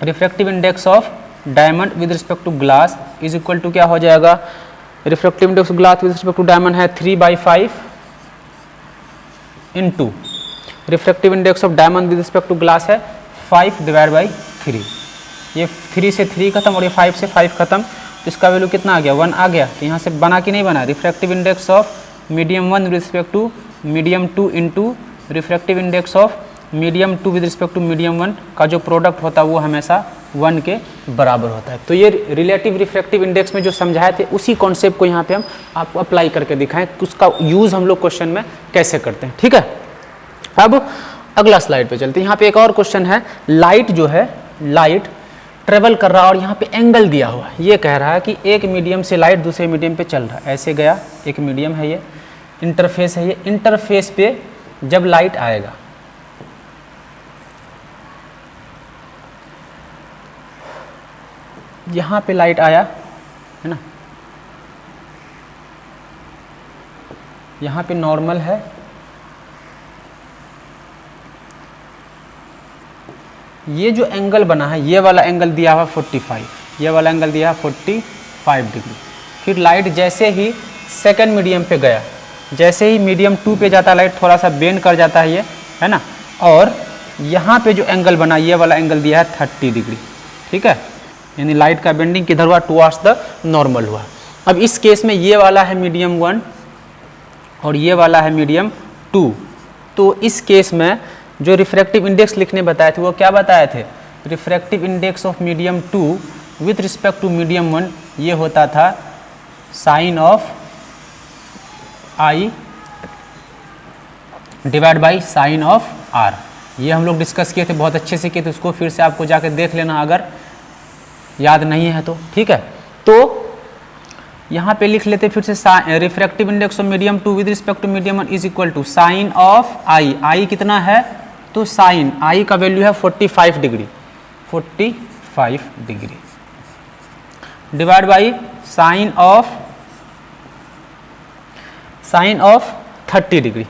refractive index of diamond with respect to glass is equal to क्या हो जाएगा, refractive index of glass with respect to diamond है 3/5 into refractive index of diamond with respect to glass है 5/3। ये 3 से 3 खत्म और ये 5 से 5 खत्म, तो इसका वैल्यू कितना आ गया, 1 आ गया। तो यहाँ से बना कि नहीं बना, refractive index of medium 1 with respect to medium 2 into refractive index of medium 2 with respect to medium 1 का जो प्रोडक्ट होता है वो हमेशा 1 के बराबर होता है। तो ये रिलेटिव रिफ्रैक्टिव इंडेक्स में जो समझाए थे उसी कॉन्सेप्ट को यहाँ पे हम आपको अप्लाई करके दिखाएं, उसका यूज़ हम लोग क्वेश्चन में कैसे करते हैं। ठीक है, अब अगला स्लाइड पे चलते हैं। यहाँ पे एक और क्वेश्चन है, लाइट जो है, लाइट ट्रेवल कर रहा है और यहाँ पे एंगल दिया हुआ है। ये कह रहा है कि एक मीडियम से लाइट दूसरे मीडियम पे चल रहा है, ऐसे गया, एक मीडियम है ये, इंटरफेस है ये, इंटरफेस पे जब लाइट आएगा, यहाँ पे लाइट आया है ना, यहाँ पे नॉर्मल है, ये जो एंगल बना है, ये वाला एंगल दिया हुआ 45, ये वाला एंगल दिया है 45 डिग्री। फिर लाइट जैसे ही सेकंड मीडियम पे गया, जैसे ही मीडियम 2 पे जाता है लाइट थोड़ा सा बेंड कर जाता है ये, है ना, और यहाँ पे जो एंगल बना, ये वाला एंगल दिया है 30 डिग्री। ठीक है, यानी लाइट का बेंडिंग किधर हुआ, टुवर्ड्स द नॉर्मल हुआ। अब इस केस में ये वाला है मीडियम 1 और ये वाला है मीडियम 2, तो इस केस में जो रिफ्रैक्टिव इंडेक्स लिखने बताए थे वो क्या बताए थे, refractive index of medium 2 with respect to medium 1 ये होता था sine of I divide by sine of R. ये हम लोग डिस्कस किए थे, बहुत अच्छे से किए थे, उसको फिर से आपको जाके देख लेना अगर याद नहीं है तो। ठीक है, तो यहाँ पे लिख लेते फिर से, refractive index of medium 2 with respect to medium 1 is equal to sine of I, I कितना है, तो साइन आई का वैल्यू है 45 degree, 45 degree divide by sine of 30 degree.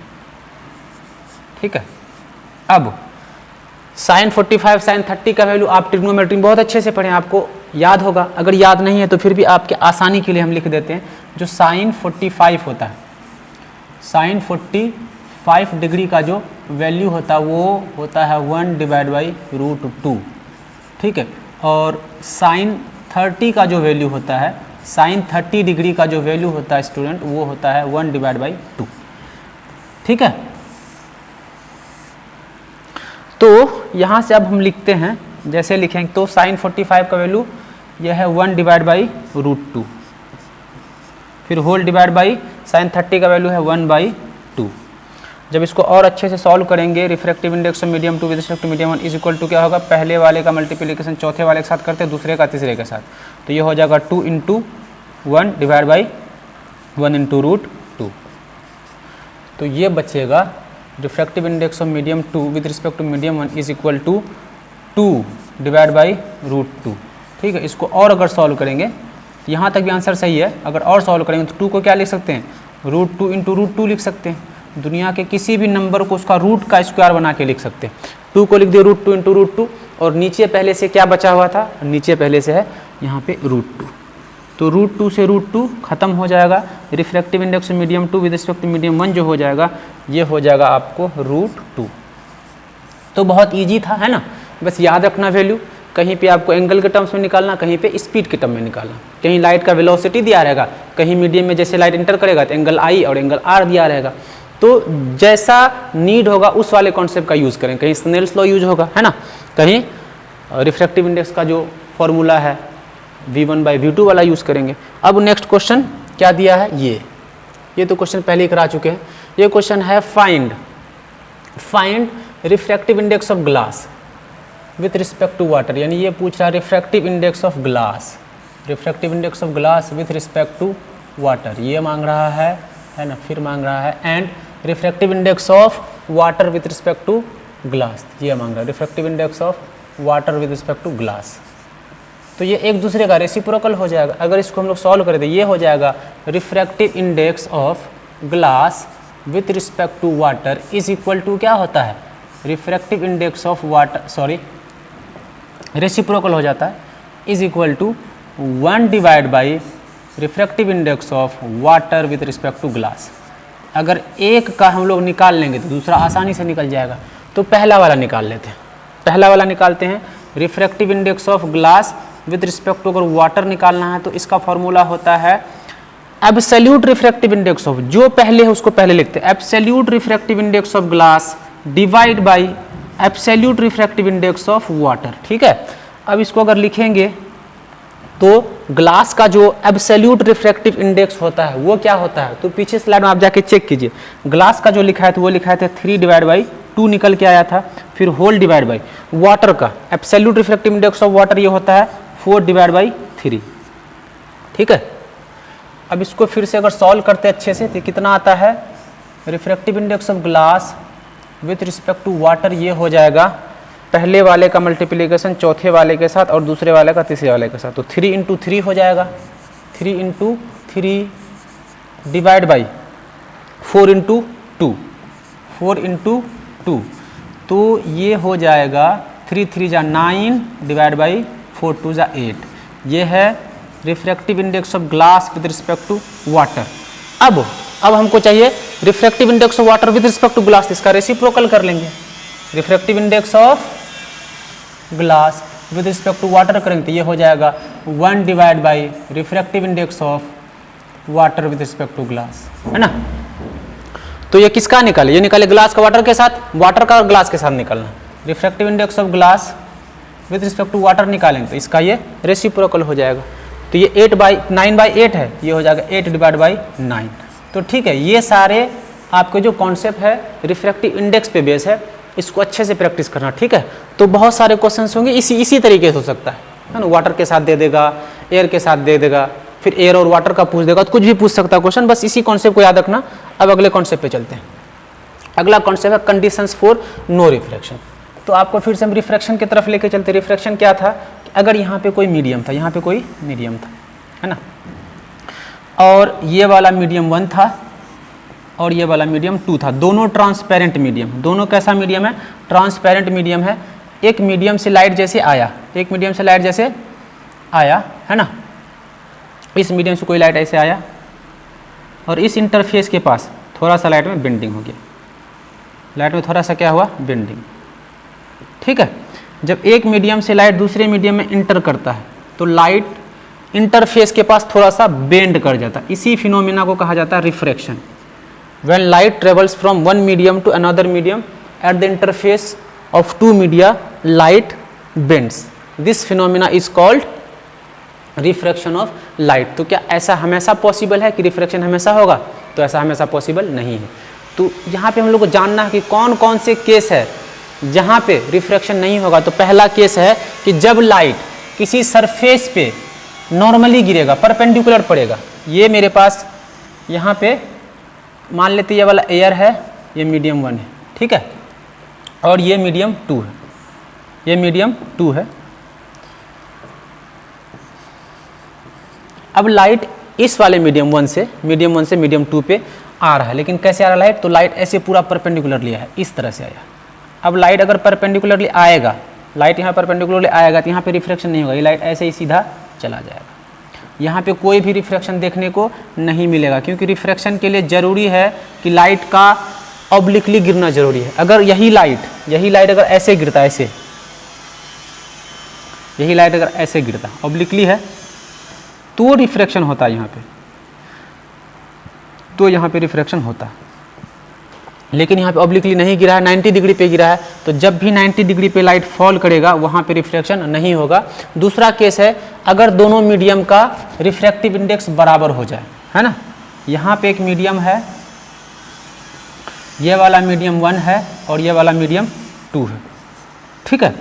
ठीक है, अब साइन 45 साइन 30 का वैल्यू आप ट्रिग्नोमेट्री में बहुत अच्छे से पढ़ें, आपको याद होगा। अगर याद नहीं है तो फिर भी आपके आसानी के लिए हम लिख देते हैं, जो साइन 45 होता है, साइन 45 डिग्री का जो वैल्यू होता है वो होता है 1 डिवाइड बाई √2। ठीक है, और साइन 30 का जो वैल्यू होता है, साइन 30 डिग्री का जो वैल्यू होता है स्टूडेंट, वो होता है 1 डिवाइड बाई 2। ठीक है, तो यहाँ से अब हम लिखते हैं, जैसे लिखेंगे तो साइन 45 का वैल्यू यह है 1 डिवाइड बाई √2, फिर होल डिवाइड बाई साइन 30 का वैल्यू है 1/2। जब इसको और अच्छे से सॉल्व करेंगे, refractive index of medium 2 with respect to medium 1 is equal to क्या होगा, पहले वाले का मल्टीप्लिकेशन चौथे वाले के साथ करते हैं, दूसरे का तीसरे के साथ, तो ये हो जाएगा 2 × 1 डिवाइड बाई 1 × √2। तो ये बचेगा refractive index of medium 2 with respect to medium 1 is equal to 2 divide by √2। ठीक है, इसको और अगर सॉल्व करेंगे तो यहाँ तक भी आंसर सही है, अगर और सॉल्व करेंगे तो 2 को क्या लिख सकते हैं, √2 × √2 लिख सकते हैं। दुनिया के किसी भी नंबर को उसका रूट का स्क्वायर बना के लिख सकते हैं। 2 को लिख दिए √2 × √2, और नीचे पहले से क्या बचा हुआ था, नीचे पहले से है यहाँ पे √2, तो √2 से √2 खत्म हो जाएगा। Refractive index medium 2 with respect to medium 1 जो हो जाएगा, ये हो जाएगा आपको √2। तो बहुत ईजी था, है ना, बस याद रखना वैल्यू, कहीं पे आपको एंगल के टर्म्स में निकालना, कहीं पे स्पीड के टर्म में निकालना, कहीं लाइट का वेलोसिटी दिया रहेगा, कहीं मीडियम में जैसे लाइट इंटर करेगा तो एंगल आई और एंगल आर दिया रहेगा। तो जैसा नीड होगा उस वाले कॉन्सेप्ट का यूज़ करें, कहीं स्नेल्स लॉ यूज होगा, है ना, कहीं रिफ्रैक्टिव इंडेक्स का जो फॉर्मूला है, V1/V2 वाला यूज़ करेंगे। अब नेक्स्ट क्वेश्चन क्या दिया है, ये तो क्वेश्चन पहले ही करा चुके हैं। ये क्वेश्चन है find refractive index of glass with respect to water, यानी ये पूछ रहा है refractive index of glass with respect to water, ये मांग रहा है ना, फिर मांग रहा है and refractive index of water with respect to glass, ये मांग रहा है refractive index of water with respect to glass. तो ये एक दूसरे का रेसिप्रोकल हो जाएगा। अगर इसको हम लोग सॉल्व कर दें, ये हो जाएगा refractive index of glass with respect to water is equal to क्या होता है, refractive index of water, reciprocal हो जाता है, is equal to 1 divide by refractive index of water with respect to glass. अगर एक का हम लोग निकाल लेंगे तो दूसरा आसानी से निकल जाएगा। तो पहला वाला निकाल लेते हैं, पहला वाला निकालते हैं, refractive index of glass with respect to अगर वाटर निकालना है तो इसका फॉर्मूला होता है एब्सोल्यूट रिफ्रैक्टिव इंडेक्स ऑफ, जो पहले है उसको पहले लिखते हैं, absolute refractive index of glass divide by absolute refractive index of water. ठीक है, अब इसको अगर लिखेंगे तो ग्लास का जो एब्सोल्यूट रिफ्रैक्टिव इंडेक्स होता है वो क्या होता है, तो पीछे स्लाइड में आप जाके चेक कीजिए, ग्लास का जो लिखा है तो वो लिखा है 3 डिवाइड बाई 2 निकल के आया था, फिर होल डिवाइड बाई वाटर का absolute refractive index of water ये होता है 4 डिवाइड बाई 3। ठीक है, अब इसको फिर से अगर सॉल्व करते अच्छे से तो कितना आता है, refractive index of glass with respect to water ये हो जाएगा पहले वाले का मल्टीप्लिकेशन चौथे वाले के साथ और दूसरे वाले का तीसरे वाले के साथ, तो 3 इंटू 3 हो जाएगा, 3 into 3 divide by 4 into 2, 4 into 2, तो ये हो जाएगा 3 3 जा 9 डिवाइड बाई 4 2 जा 8। ये है refractive index of glass with respect to water. अब हमको चाहिए refractive index of water with respect to glass, इसका रेसिप्रोकल कर लेंगे, refractive index of glass with respect to water करेंगे तो ये हो जाएगा 1 divide by refractive index of water with respect to glass, है ना। तो ये किसका निकाले, ये निकाले ग्लास का वाटर के साथ, वाटर का ग्लास के साथ निकालना, refractive index of glass with respect to water निकालेंगे तो इसका ये रेसिप्रोकल हो जाएगा। तो ये 9/8 है, ये हो जाएगा 8 डिवाइड बाई 9। तो ठीक है, ये सारे आपके जो कॉन्सेप्ट है रिफ्रैक्टिव इंडेक्स पे बेस है, इसको अच्छे से प्रैक्टिस करना। ठीक है, तो बहुत सारे क्वेश्चंस होंगे इसी तरीके से हो सकता है ना, वाटर के साथ दे देगा, एयर के साथ दे देगा, फिर एयर और वाटर का पूछ देगा, तो कुछ भी पूछ सकता है क्वेश्चन, बस इसी कॉन्सेप्ट को याद रखना। अब अगले कॉन्सेप्ट पे चलते हैं। अगला कॉन्सेप्ट है कंडीशंस फॉर नो रिफ्रैक्शन। तो आपको फिर से हम रिफ्रैक्शन की तरफ लेके चलते। रिफ्रैक्शन क्या था, अगर यहाँ पे कोई मीडियम था, यहाँ पे कोई मीडियम था, है ना, और ये वाला मीडियम 1 था और ये वाला मीडियम 2 था, दोनों ट्रांसपेरेंट मीडियम, दोनों कैसा मीडियम है, ट्रांसपेरेंट मीडियम है। एक मीडियम से लाइट जैसे आया, एक मीडियम से लाइट जैसे आया, है ना, इस मीडियम से कोई लाइट ऐसे आया और इस इंटरफेस के पास थोड़ा सा लाइट में बेंडिंग हो गया, लाइट में थोड़ा सा क्या हुआ, बेंडिंग। ठीक है, जब एक मीडियम से लाइट दूसरे मीडियम में इंटर करता है तो लाइट इंटरफेस के पास थोड़ा सा बेंड कर जाता है, इसी फिनोमिना को कहा जाता है refraction. When light travels from one medium to another medium at the interface of two media, light bends. This phenomena is called refraction of light. तो क्या ऐसा हमेशा पॉसिबल है कि रिफ्रैक्शन हमेशा होगा, तो ऐसा हमेशा पॉसिबल नहीं है। तो यहाँ पे हम लोग को जानना है कि कौन कौन से केस है जहाँ पे रिफ्रैक्शन नहीं होगा। तो पहला केस है कि जब लाइट किसी सरफेस पे नॉर्मली गिरेगा, परपेंडिकुलर पड़ेगा। ये मेरे पास यहाँ पे मान लेते ये वाला एयर है, ये मीडियम 1 है, ठीक है, और ये मीडियम 2 है, ये मीडियम 2 है। अब लाइट इस वाले मीडियम 1 से मीडियम 2 पे आ रहा है, लेकिन कैसे आ रहा है लाइट, तो लाइट ऐसे पूरा परपेंडिकुलरली है, इस तरह से आया। अब लाइट अगर परपेंडिकुलरली आएगा, लाइट यहाँ परपेंडिकुलरली आएगा तो यहाँ पे रिफ्रैक्शन नहीं होगा, ये लाइट ऐसे ही सीधा चला जाएगा, यहाँ पे कोई भी रिफ्रैक्शन देखने को नहीं मिलेगा, क्योंकि रिफ्रैक्शन के लिए ज़रूरी है कि लाइट का ऑब्लिकली गिरना जरूरी है। अगर यही लाइट अगर ऐसे गिरता, ऐसे यही लाइट अगर ऐसे गिरता, ऑब्लिकली है, तो रिफ्रैक्शन होता है यहाँ पे, तो यहाँ पे रिफ्रैक्शन होता है। लेकिन यहाँ पे ऑब्लिकली नहीं गिरा है, 90 डिग्री पे गिरा है, तो जब भी 90 डिग्री पे लाइट फॉल करेगा वहाँ पे रिफ्लेक्शन नहीं होगा। दूसरा केस है अगर दोनों मीडियम का रिफ्रैक्टिव इंडेक्स बराबर हो जाए, है ना। यहाँ पे एक मीडियम है, ये वाला मीडियम 1 है और ये वाला मीडियम 2 है, ठीक है।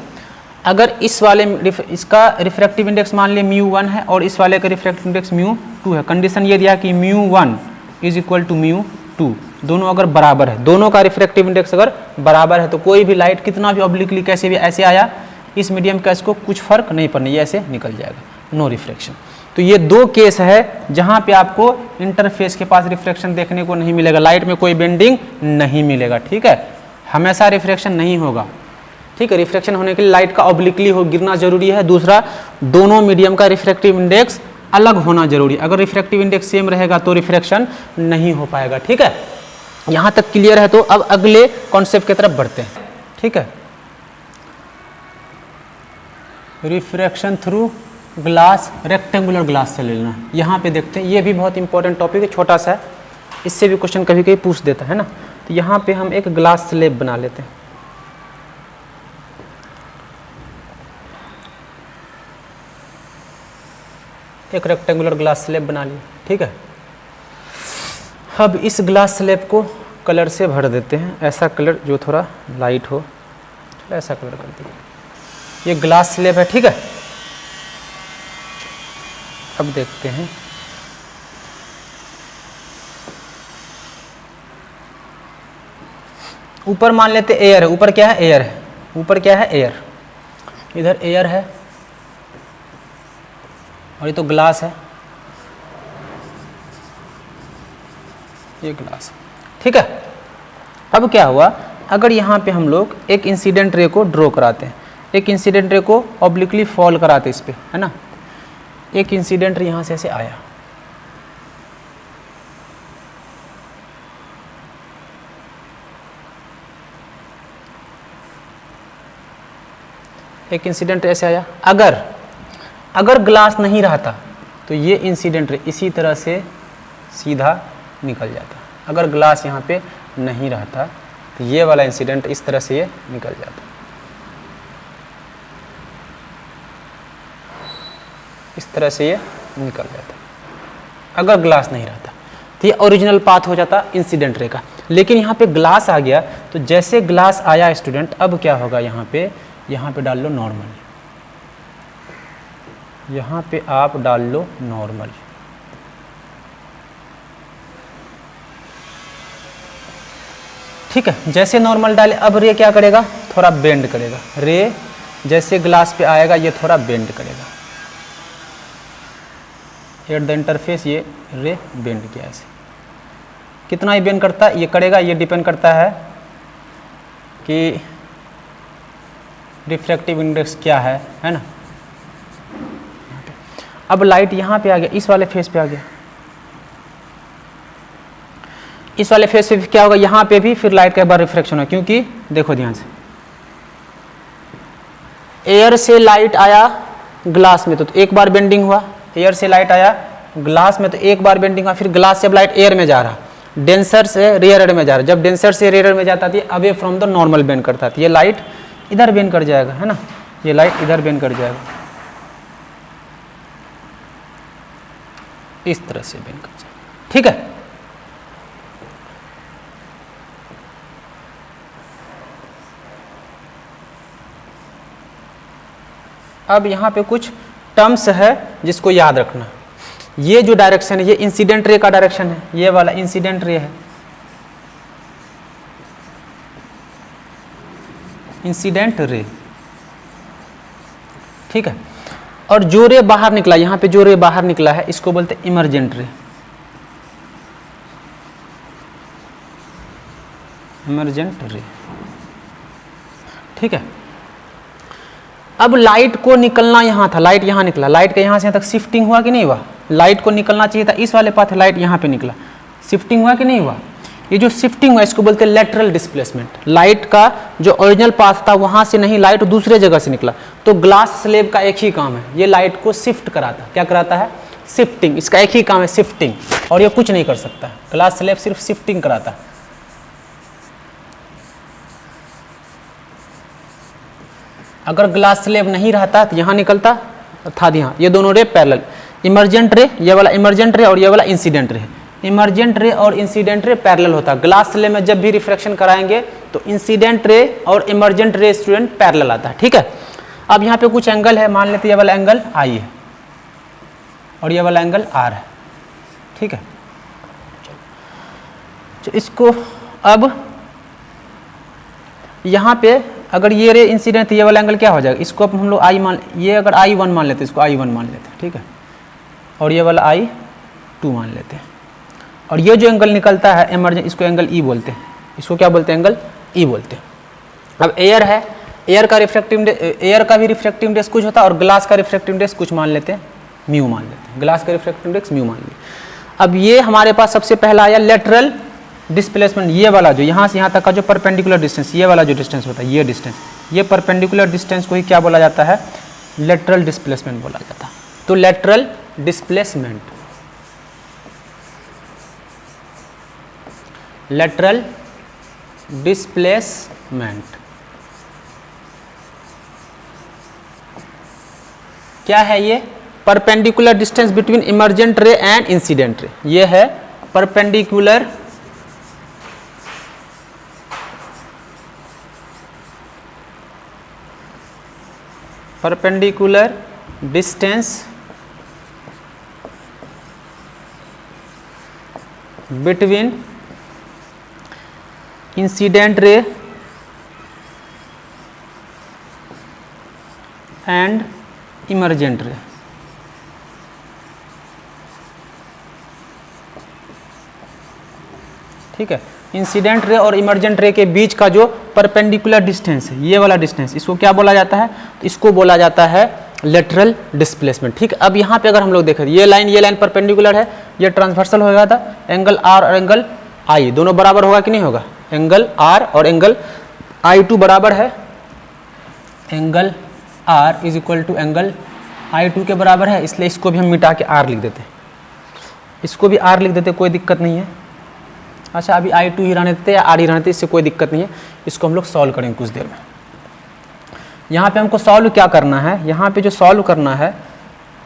अगर इस वाले इसका रिफ्रैक्टिव इंडेक्स मान लिया μ1 है और इस वाले का रिफ्रैक्टिव इंडेक्स μ2 है, कंडीशन ये दिया कि μ1 इज इक्वल टू μ2, दोनों अगर बराबर है, दोनों का रिफ्रैक्टिव इंडेक्स अगर बराबर है तो कोई भी लाइट कितना भी ऑब्लिकली कैसे भी ऐसे आया इस मीडियम का इसको कुछ फर्क नहीं पड़ना, ये ऐसे निकल जाएगा, नो रिफ्रैक्शन। तो ये दो केस है जहाँ पे आपको इंटरफेस के पास रिफ्रैक्शन देखने को नहीं मिलेगा, लाइट में कोई बेंडिंग नहीं मिलेगा, ठीक है। हमेशा रिफ्रैक्शन नहीं होगा, ठीक है। रिफ्रैक्शन होने के लिए लाइट का ऑब्लिकली हो गिरना जरूरी है। दूसरा, दोनों मीडियम का रिफ्रैक्टिव इंडेक्स अलग होना जरूरी है। अगर रिफ्रैक्टिव इंडेक्स सेम रहेगा तो रिफ्रैक्शन नहीं हो पाएगा, ठीक है। यहाँ तक क्लियर है। तो अब अगले कॉन्सेप्ट की तरफ बढ़ते हैं, ठीक है। Refraction through glass, rectangular glass से लेना, यहाँ पे देखते हैं, ये भी बहुत इंपॉर्टेंट टॉपिक है, छोटा सा है, इससे भी क्वेश्चन कभी कभी पूछ देता है ना। तो यहाँ पे हम एक ग्लास स्लेब बना लेते हैं, एक रेक्टेंगुलर ग्लास स्लेब बना लिया, ठीक है। अब इस ग्लास स्लेब को कलर से भर देते हैं, ऐसा कलर जो थोड़ा लाइट हो, ऐसा कलर कर दिया। ये ग्लास स्लेब है, ठीक है। अब देखते हैं, ऊपर मान लेते एयर है, ऊपर क्या है, एयर है, ऊपर क्या है, एयर, इधर एयर है और ये तो ग्लास है, ये ग्लास, ठीक है। अब क्या हुआ, अगर यहाँ पे हम लोग एक इंसिडेंट रे को ड्रॉ कराते हैं, एक इंसिडेंट रे को ऑब्लिकली फॉल कराते इस पे, है ना। एक इंसिडेंट रे यहाँ से ऐसे आया, एक इंसिडेंट रे ऐसे आया। अगर ग्लास नहीं रहता तो ये इंसिडेंट रे इसी तरह से सीधा निकल जाता। अगर ग्लास यहाँ पे नहीं रहता तो ये वाला इंसिडेंट इस तरह से ये निकल जाता, इस तरह से ये निकल जाता अगर ग्लास नहीं रहता। तो ये ओरिजिनल पाथ हो जाता इंसिडेंट रे का। लेकिन यहाँ पे ग्लास आ गया, तो जैसे ग्लास आया स्टूडेंट, अब क्या होगा, यहाँ पे डाल लो नॉर्मल, यहाँ पे आप डाल लो नॉर्मल, ठीक है। जैसे नॉर्मल डाले, अब रे क्या करेगा, थोड़ा बेंड करेगा, रे जैसे ग्लास पे आएगा ये थोड़ा बेंड करेगा, एट द इंटरफेस ये रे बेंड किया ऐसे। कितना ही बेंड करता है ये करेगा, ये डिपेंड करता है कि रिफ्रैक्टिव इंडेक्स क्या है ना। अब लाइट यहाँ पे आ गया, इस वाले फेस पे आ गया, इस वाले फेस पे क्या होगा, यहाँ पे भी फिर लाइट का एक बार रिफ्रैक्शन है, क्योंकि देखो ध्यान से, एयर से लाइट आया ग्लास में तो एक बार बेंडिंग हुआ, एयर से लाइट आया ग्लास में तो एक बार बेंडिंग हुआ, फिर ग्लास से अब लाइट एयर में जा रहा, डेंसर से रेयर में जा रहा। जब डेंसर से रेयर में जाता थी away from the normal bend करता था, ये लाइट इधर बेंड कर जाएगा, है ना, ये लाइट इधर बेंड कर जाएगा, इस तरह से बेंड कर जाएगा, ठीक है। अब यहाँ पे कुछ टर्म्स है जिसको याद रखना। ये जो डायरेक्शन है ये इंसिडेंट रे का डायरेक्शन है, ये वाला इंसिडेंट रे है, इंसिडेंट रे, ठीक है। और जो रे बाहर निकला, यहाँ पे जो रे बाहर निकला है इसको बोलते हैं इमर्जेंट रे, इमर्जेंट रे, ठीक है। अब लाइट को निकलना यहाँ था, लाइट यहाँ निकला, लाइट का यहाँ से यहाँ तक शिफ्टिंग हुआ कि नहीं हुआ, लाइट को निकलना चाहिए था इस वाले पाथ, लाइट यहाँ पे निकला, शिफ्टिंग हुआ कि नहीं हुआ। ये जो शिफ्टिंग हुआ इसको बोलते हैं लेटरल डिस्प्लेसमेंट। लाइट का जो ओरिजिनल पाथ था वहाँ से नहीं, लाइट दूसरे जगह से निकला। तो ग्लास स्लेब का एक ही काम है, ये लाइट को शिफ्ट कराता, क्या कराता है, शिफ्टिंग, इसका एक ही काम है शिफ्टिंग, और ये कुछ नहीं कर सकता। ग्लास स्लेब सिर्फ शिफ्टिंग कराता है, अगर ग्लास स्लैब नहीं रहता तो यहाँ निकलता था यहाँ, ये दोनों रे पैरेलल, इमर्जेंट रे, ये वाला इमर्जेंट रे और ये वाला इंसिडेंट रे, इमर्जेंट रे और इंसिडेंट रे पैरेलल होता है। ग्लास स्लैब में जब भी रिफ्रैक्शन कराएंगे तो इंसिडेंट रे और इमर्जेंट रे स्टूडेंट पैरेलल आता है, ठीक है। अब यहाँ पे कुछ एंगल है, मान लेते ये वाला एंगल आई है और ये वाला एंगल आर है, ठीक है। तो इसको अब यहाँ पे अगर ये रे इंसिडेंट, ये वाला एंगल क्या हो जाएगा, इसको अब हम लोग आई मान, ये अगर I1 मान लेते हैं, इसको I1 मान लेते हैं, ठीक है, और ये वाला I2 मान लेते हैं, और ये जो एंगल निकलता है इमर्जेंट, इसको एंगल E बोलते हैं, इसको क्या बोलते हैं, एंगल E बोलते हैं। अब एयर है, एयर का भी रिफ्रैक्टिव इंडेक्स कुछ होता है और ग्लास का रिफ्रैक्टिव इंडेक्स कुछ मान लेते हैं, म्यू मान लेते हैं, ग्लास का रिफ्रैक्टिव इंडेक्स म्यू मान लिया। अब ये हमारे पास सबसे पहला आया लेटरल डिस्प्लेसमेंट, ये वाला जो यहाँ से यहाँ तक का जो परपेंडिकुलर डिस्टेंस, ये वाला जो डिस्टेंस होता है, ये डिस्टेंस, ये परपेंडिकुलर डिस्टेंस को ही क्या बोला जाता है, लेटरल डिस्प्लेसमेंट बोला जाता है। तो लेटरल डिस्प्लेसमेंट, लेटरल डिस्प्लेसमेंट क्या है, ये परपेंडिकुलर डिस्टेंस बिटवीन इमर्जेंट रे एंड इंसिडेंट रे, ये है perpendicular distance between incident ray and emergent रे। ठीक है, इंसिडेंट रे और इमर्जेंट रे के बीच का जो परपेंडिकुलर डिस्टेंस है, ये वाला डिस्टेंस, इसको क्या बोला जाता है, तो इसको बोला जाता है लेटरल डिस्प्लेसमेंट। ठीक है, अब यहाँ पे अगर हम लोग देखें, ये लाइन परपेंडिकुलर है, ये ट्रांसवर्सल होगा था, एंगल आर और एंगल आई दोनों बराबर होगा कि नहीं होगा, एंगल आर और एंगल I2 बराबर है, angle R is equal to angle I2 के बराबर है, इसलिए इसको भी हम मिटा के आर लिख देते हैं, इसको भी आर लिख देते, कोई दिक्कत नहीं है। अच्छा, अभी I2 ही रहने देते या आर ही रहने देते, इससे कोई दिक्कत नहीं है, इसको हम लोग सॉल्व करेंगे कुछ देर में। यहाँ पे हमको सॉल्व क्या करना है, यहाँ पे जो सॉल्व करना है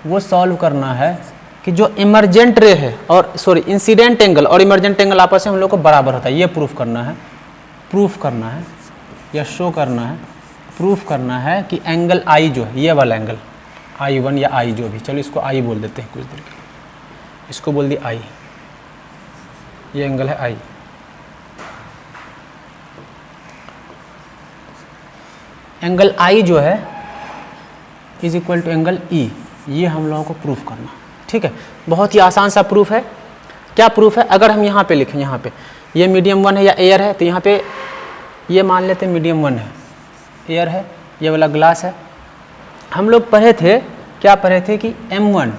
वो सॉल्व करना है कि जो इमर्जेंट रे है और सॉरी इंसिडेंट एंगल और इमर्जेंट एंगल आपस में हम लोग को बराबर होता है, ये प्रूफ करना है या शो करना है, प्रूफ करना है कि एंगल I जो है, ये वाला एंगल I1 या I जो भी, चलो इसको I बोल देते हैं कुछ देर के लिए, इसको बोल दिया I, ये एंगल है I, एंगल I जो है is equal to angle E, ये हम लोगों को प्रूफ करना। ठीक है, बहुत ही आसान सा प्रूफ है। क्या प्रूफ है, अगर हम यहाँ पे लिखें, यहाँ पे ये मीडियम 1 है या एयर है, तो यहाँ पे ये मान लेते हैं मीडियम 1 है, एयर है, ये वाला ग्लास है। हम लोग पढ़े थे, क्या पढ़े थे कि M1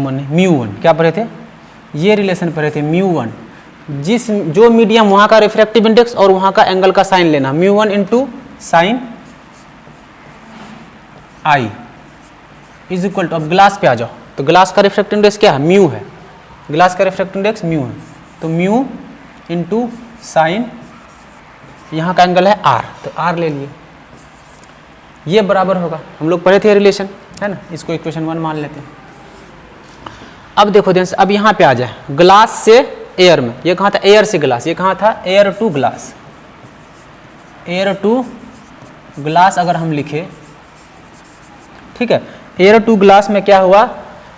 नहीं, μ1 क्या पढ़े थे, ये रिलेशन पढ़े थे, μ1 जो मीडियम वहाँ का रिफ्रैक्टिव इंडेक्स और वहाँ का एंगल का साइन लेना, μ1 into sine I is equal to, अब ग्लास पे आ जाओ, तो ग्लास का रिफ्रैक्टिव इंडेक्स क्या है, म्यू है, ग्लास का रिफ्रैक्टिव इंडेक्स म्यू है, तो म्यू इंटू साइन यहाँ का एंगल है R, तो R ले लिए, ये बराबर होगा, हम लोग पढ़े थे रिलेशन, है ना, इसको इक्वेशन 1 मान लेते हैं। अब देखो ध्यान से, अब यहाँ पे आ जाए, ग्लास से एयर में, ये कहाँ था, एयर से ग्लास, ये कहाँ था, air to glass, air to glass अगर हम लिखे, ठीक है, एयर टू ग्लास में क्या हुआ,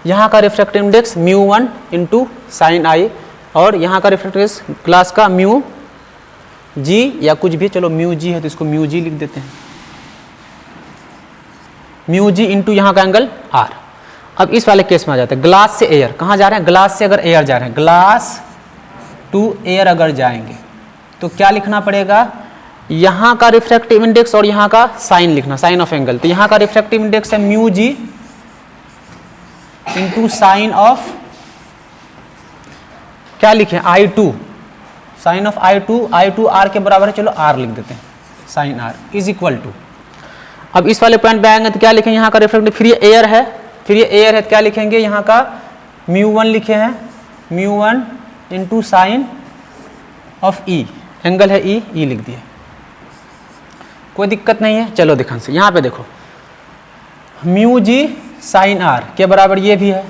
यहाँ का refractive index μ1 into sine I और यहाँ का रिफ्रैक्टिव इंडेक्स ग्लास का म्यू जी या कुछ भी, चलो म्यू जी है तो इसको म्यू जी लिख देते हैं, म्यू जी इंटू यहाँ का एंगल R। अब इस वाले केस में आ जाता है, ग्लास से एयर, कहाँ जा रहे हैं, ग्लास से अगर एयर जा रहे हैं, ग्लास टू एयर अगर जाएंगे तो क्या लिखना पड़ेगा, यहाँ का रिफ्रैक्टिव इंडेक्स और यहाँ का साइन लिखना, साइन ऑफ एंगल, तो यहाँ का रिफ्रैक्टिव इंडेक्स है mu G into sine of, क्या लिखे I2, sign of I2 R के बराबर है, चलो R लिख देते हैं, sine R is equal to, अब इस वाले पॉइंट पे आएंगे तो क्या लिखेंगे, यहाँ का रिफ्रैक्टिव, फिर ये एयर है, तो क्या लिखेंगे, यहाँ का μ1 लिखे हैं, μ1 into sine of E, angle है E लिख दिए। कोई दिक्कत नहीं है। चलो ध्यान से यहाँ पे देखो, म्यू जी साइन आर के बराबर ये भी है,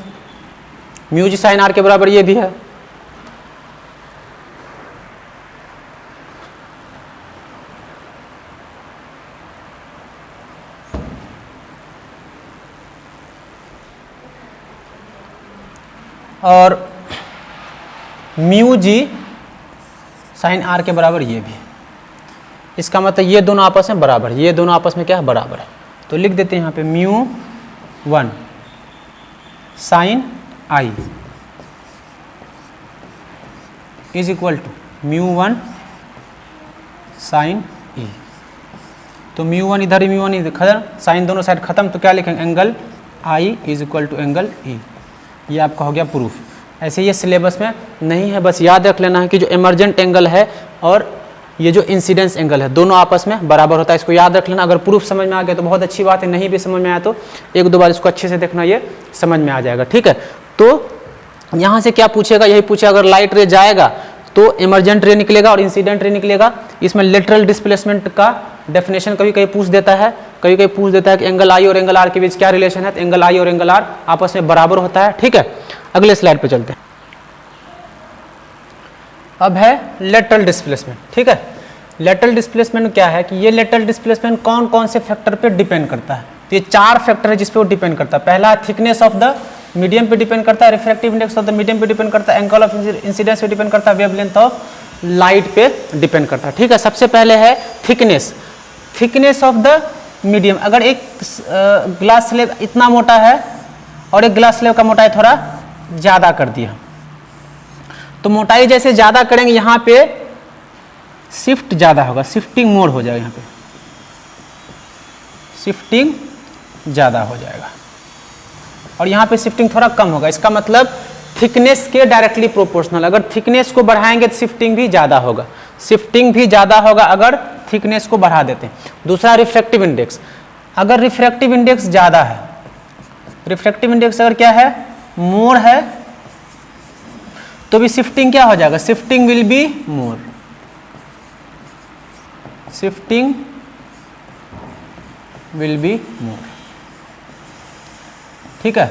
म्यू जी साइन आर के बराबर ये भी है। और म्यू जी साइन आर के बराबर ये भी है। इसका मतलब ये दोनों आपस में बराबर है, ये दोनों आपस में क्या है, बराबर है। तो लिख देते हैं यहाँ पे mu 1 sine I is equal to mu 1 sine E. तो म्यू 1 इधर ही, म्यू 1 इधर, खत्म, साइन दोनों साइड खत्म, तो क्या लिखेंगे, angle I is equal to angle E. ये आपका हो गया प्रूफ। ऐसे ये सिलेबस में नहीं है, बस याद रख लेना है कि जो इमर्जेंट एंगल है और ये जो इंसिडेंस एंगल है दोनों आपस में बराबर होता है, इसको याद रख लेना। अगर प्रूफ समझ में आ गया तो बहुत अच्छी बात है, नहीं भी समझ में आया तो एक दो बार इसको अच्छे से देखना, ये समझ में आ जाएगा। ठीक है, तो यहाँ से क्या पूछेगा, यही पूछेगा अगर लाइट रे जाएगा तो इमर्जेंट रे निकलेगा और इंसिडेंट रे निकलेगा। इसमें लेटरल डिस्प्लेसमेंट का डेफिनेशन कभी कभी पूछ देता है, कभी कभी पूछ देता है कि एंगल आई और एंगल आर के बीच क्या रिलेशन है, तो एंगल आई और एंगल आर आपस में बराबर होता है। ठीक है, अगले स्लाइड पे चलते हैं। अब है लेटरल डिस्प्लेसमेंट। ठीक है, लेटरल डिस्प्लेसमेंट क्या है कि ये लेटरल डिस्प्लेसमेंट कौन कौन से फैक्टर पे डिपेंड करता है, तो ये 4 फैक्टर है जिस पे वो डिपेंड करता है। पहला थिकनेस ऑफ द मीडियम पे डिपेंड करता है, refractive index of the medium पे डिपेंड करता है, एंगल ऑफ इंसिडेंस पे डिपेंड करता है, वेवलेंथ ऑफ लाइट पे डिपेंड करता है। ठीक है, सबसे पहले है thickness, thickness of the medium. अगर एक ग्लास स्लेब इतना मोटा है और एक ग्लास स्लेब का मोटाई थोड़ा ज़्यादा कर दिया, तो मोटाई जैसे ज़्यादा करेंगे यहाँ पे शिफ्ट ज़्यादा होगा, शिफ्टिंग मोड हो जाएगा, यहाँ पे शिफ्टिंग ज़्यादा हो जाएगा और यहाँ पे शिफ्टिंग थोड़ा कम होगा। इसका मतलब थिकनेस के डायरेक्टली प्रोपोर्शनल, अगर थिकनेस को बढ़ाएंगे तो शिफ्टिंग भी ज़्यादा होगा, शिफ्टिंग भी ज़्यादा होगा अगर थिकनेस को बढ़ा देते हैं। दूसरा रिफ्रैक्टिव इंडेक्स, अगर रिफ्रैक्टिव इंडेक्स ज़्यादा है, रिफ्रैक्टिव इंडेक्स अगर क्या है, मोर है, तो भी शिफ्टिंग क्या हो जाएगा, shifting will be more, shifting will be more. ठीक है,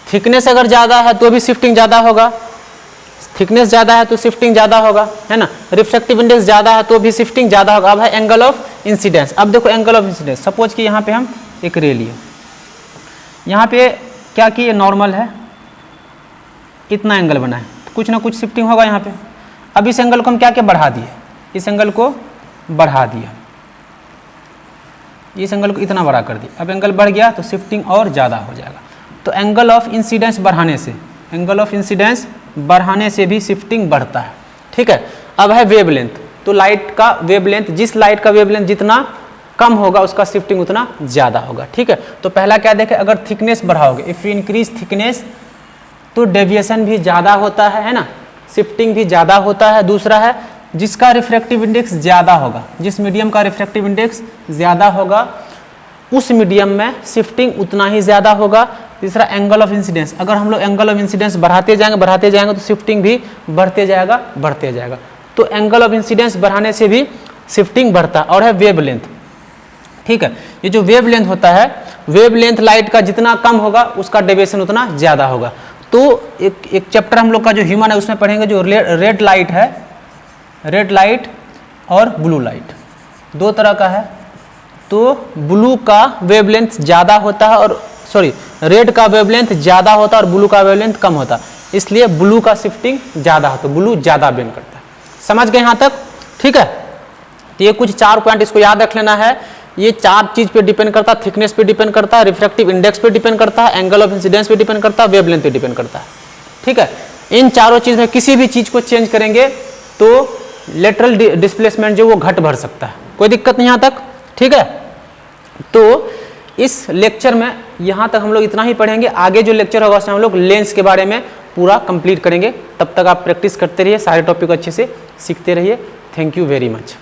थिकनेस अगर ज़्यादा है तो भी शिफ्टिंग ज़्यादा होगा, थिकनेस ज़्यादा है तो शिफ्टिंग ज़्यादा होगा, है ना। रिफ्रैक्टिव इंडेक्स ज़्यादा है तो भी शिफ्टिंग ज़्यादा होगा। अब है एंगल ऑफ इंसिडेंस। अब देखो एंगल ऑफ इंसिडेंस, सपोज कि यहाँ पे हम एक रे लिए, यहाँ पे क्या कि ये नॉर्मल है, इतना एंगल बना है, तो कुछ ना कुछ शिफ्टिंग होगा यहाँ पे। अब इस एंगल को हम क्या क्या बढ़ा दिए, इस एंगल को बढ़ा दिया, इस एंगल को इतना बड़ा कर दिया, अब एंगल बढ़ गया तो शिफ्टिंग और ज़्यादा हो जाएगा। तो एंगल ऑफ इंसिडेंस बढ़ाने से, एंगल ऑफ इंसिडेंस बढ़ाने से भी शिफ्टिंग बढ़ता है। ठीक है, अब है वेवलेंथ, तो लाइट का वेवलेंथ, जिस लाइट का वेवलेंथ जितना कम होगा उसका शिफ्टिंग उतना ज़्यादा होगा। ठीक है, तो पहला क्या देखें, अगर थिकनेस बढ़ाओगे, इफ़ यू इंक्रीज थिकनेस तो डेविएशन भी ज़्यादा होता है ना, शिफ्टिंग भी ज़्यादा होता है। दूसरा है जिसका रिफ्रैक्टिव इंडेक्स ज़्यादा होगा, जिस मीडियम का रिफ्रैक्टिव इंडेक्स ज़्यादा होगा उस मीडियम में शिफ्टिंग उतना ही ज़्यादा होगा। तीसरा एंगल ऑफ इंसिडेंस, अगर हम लोग एंगल ऑफ इंसिडेंस बढ़ाते जाएंगे तो शिफ्टिंग भी बढ़ते जाएगा। तो एंगल ऑफ इंसिडेंस बढ़ाने से भी शिफ्टिंग बढ़ता है। और है वेवलेंथ। ठीक है, ये जो वेवलेंथ होता है, वेवलेंथ लाइट का जितना कम होगा उसका डेविएशन उतना ज़्यादा होगा। तो एक चैप्टर हम लोग का जो ह्यूमन है उसमें पढ़ेंगे जो रेड लाइट है, रेड लाइट और ब्लू लाइट, दो तरह का है। तो ब्लू का वेवलेंथ ज़्यादा होता है और रेड का वेवलेंथ ज़्यादा होता है और ब्लू का वेवलेंथ कम होता है, इसलिए ब्लू का शिफ्टिंग ज़्यादा होता है, ब्लू ज़्यादा बेंड करता है। समझ गए यहाँ तक? ठीक है, तो ये कुछ 4 पॉइंट इसको याद रख लेना है। ये 4 चीज़ पे डिपेंड करता है, थिकनेस पे डिपेंड करता है, रिफ्रैक्टिव इंडेक्स पे डिपेंड करता है, एंगल ऑफ इंसिडेंस पे डिपेंड करता है, वेवलेंथ पे डिपेंड करता है। ठीक है, इन चारों चीज़ में किसी भी चीज़ को चेंज करेंगे तो लेटरल डिस्प्लेसमेंट जो वो घट बढ़ सकता है। कोई दिक्कत नहीं यहाँ तक? ठीक है, तो इस लेक्चर में यहाँ तक हम लोग इतना ही पढ़ेंगे। आगे जो लेक्चर होगा उसमें हम लोग लेंस के बारे में पूरा कंप्लीट करेंगे। तब तक आप प्रैक्टिस करते रहिए, सारे टॉपिक अच्छे से सीखते रहिए। Thank you very much.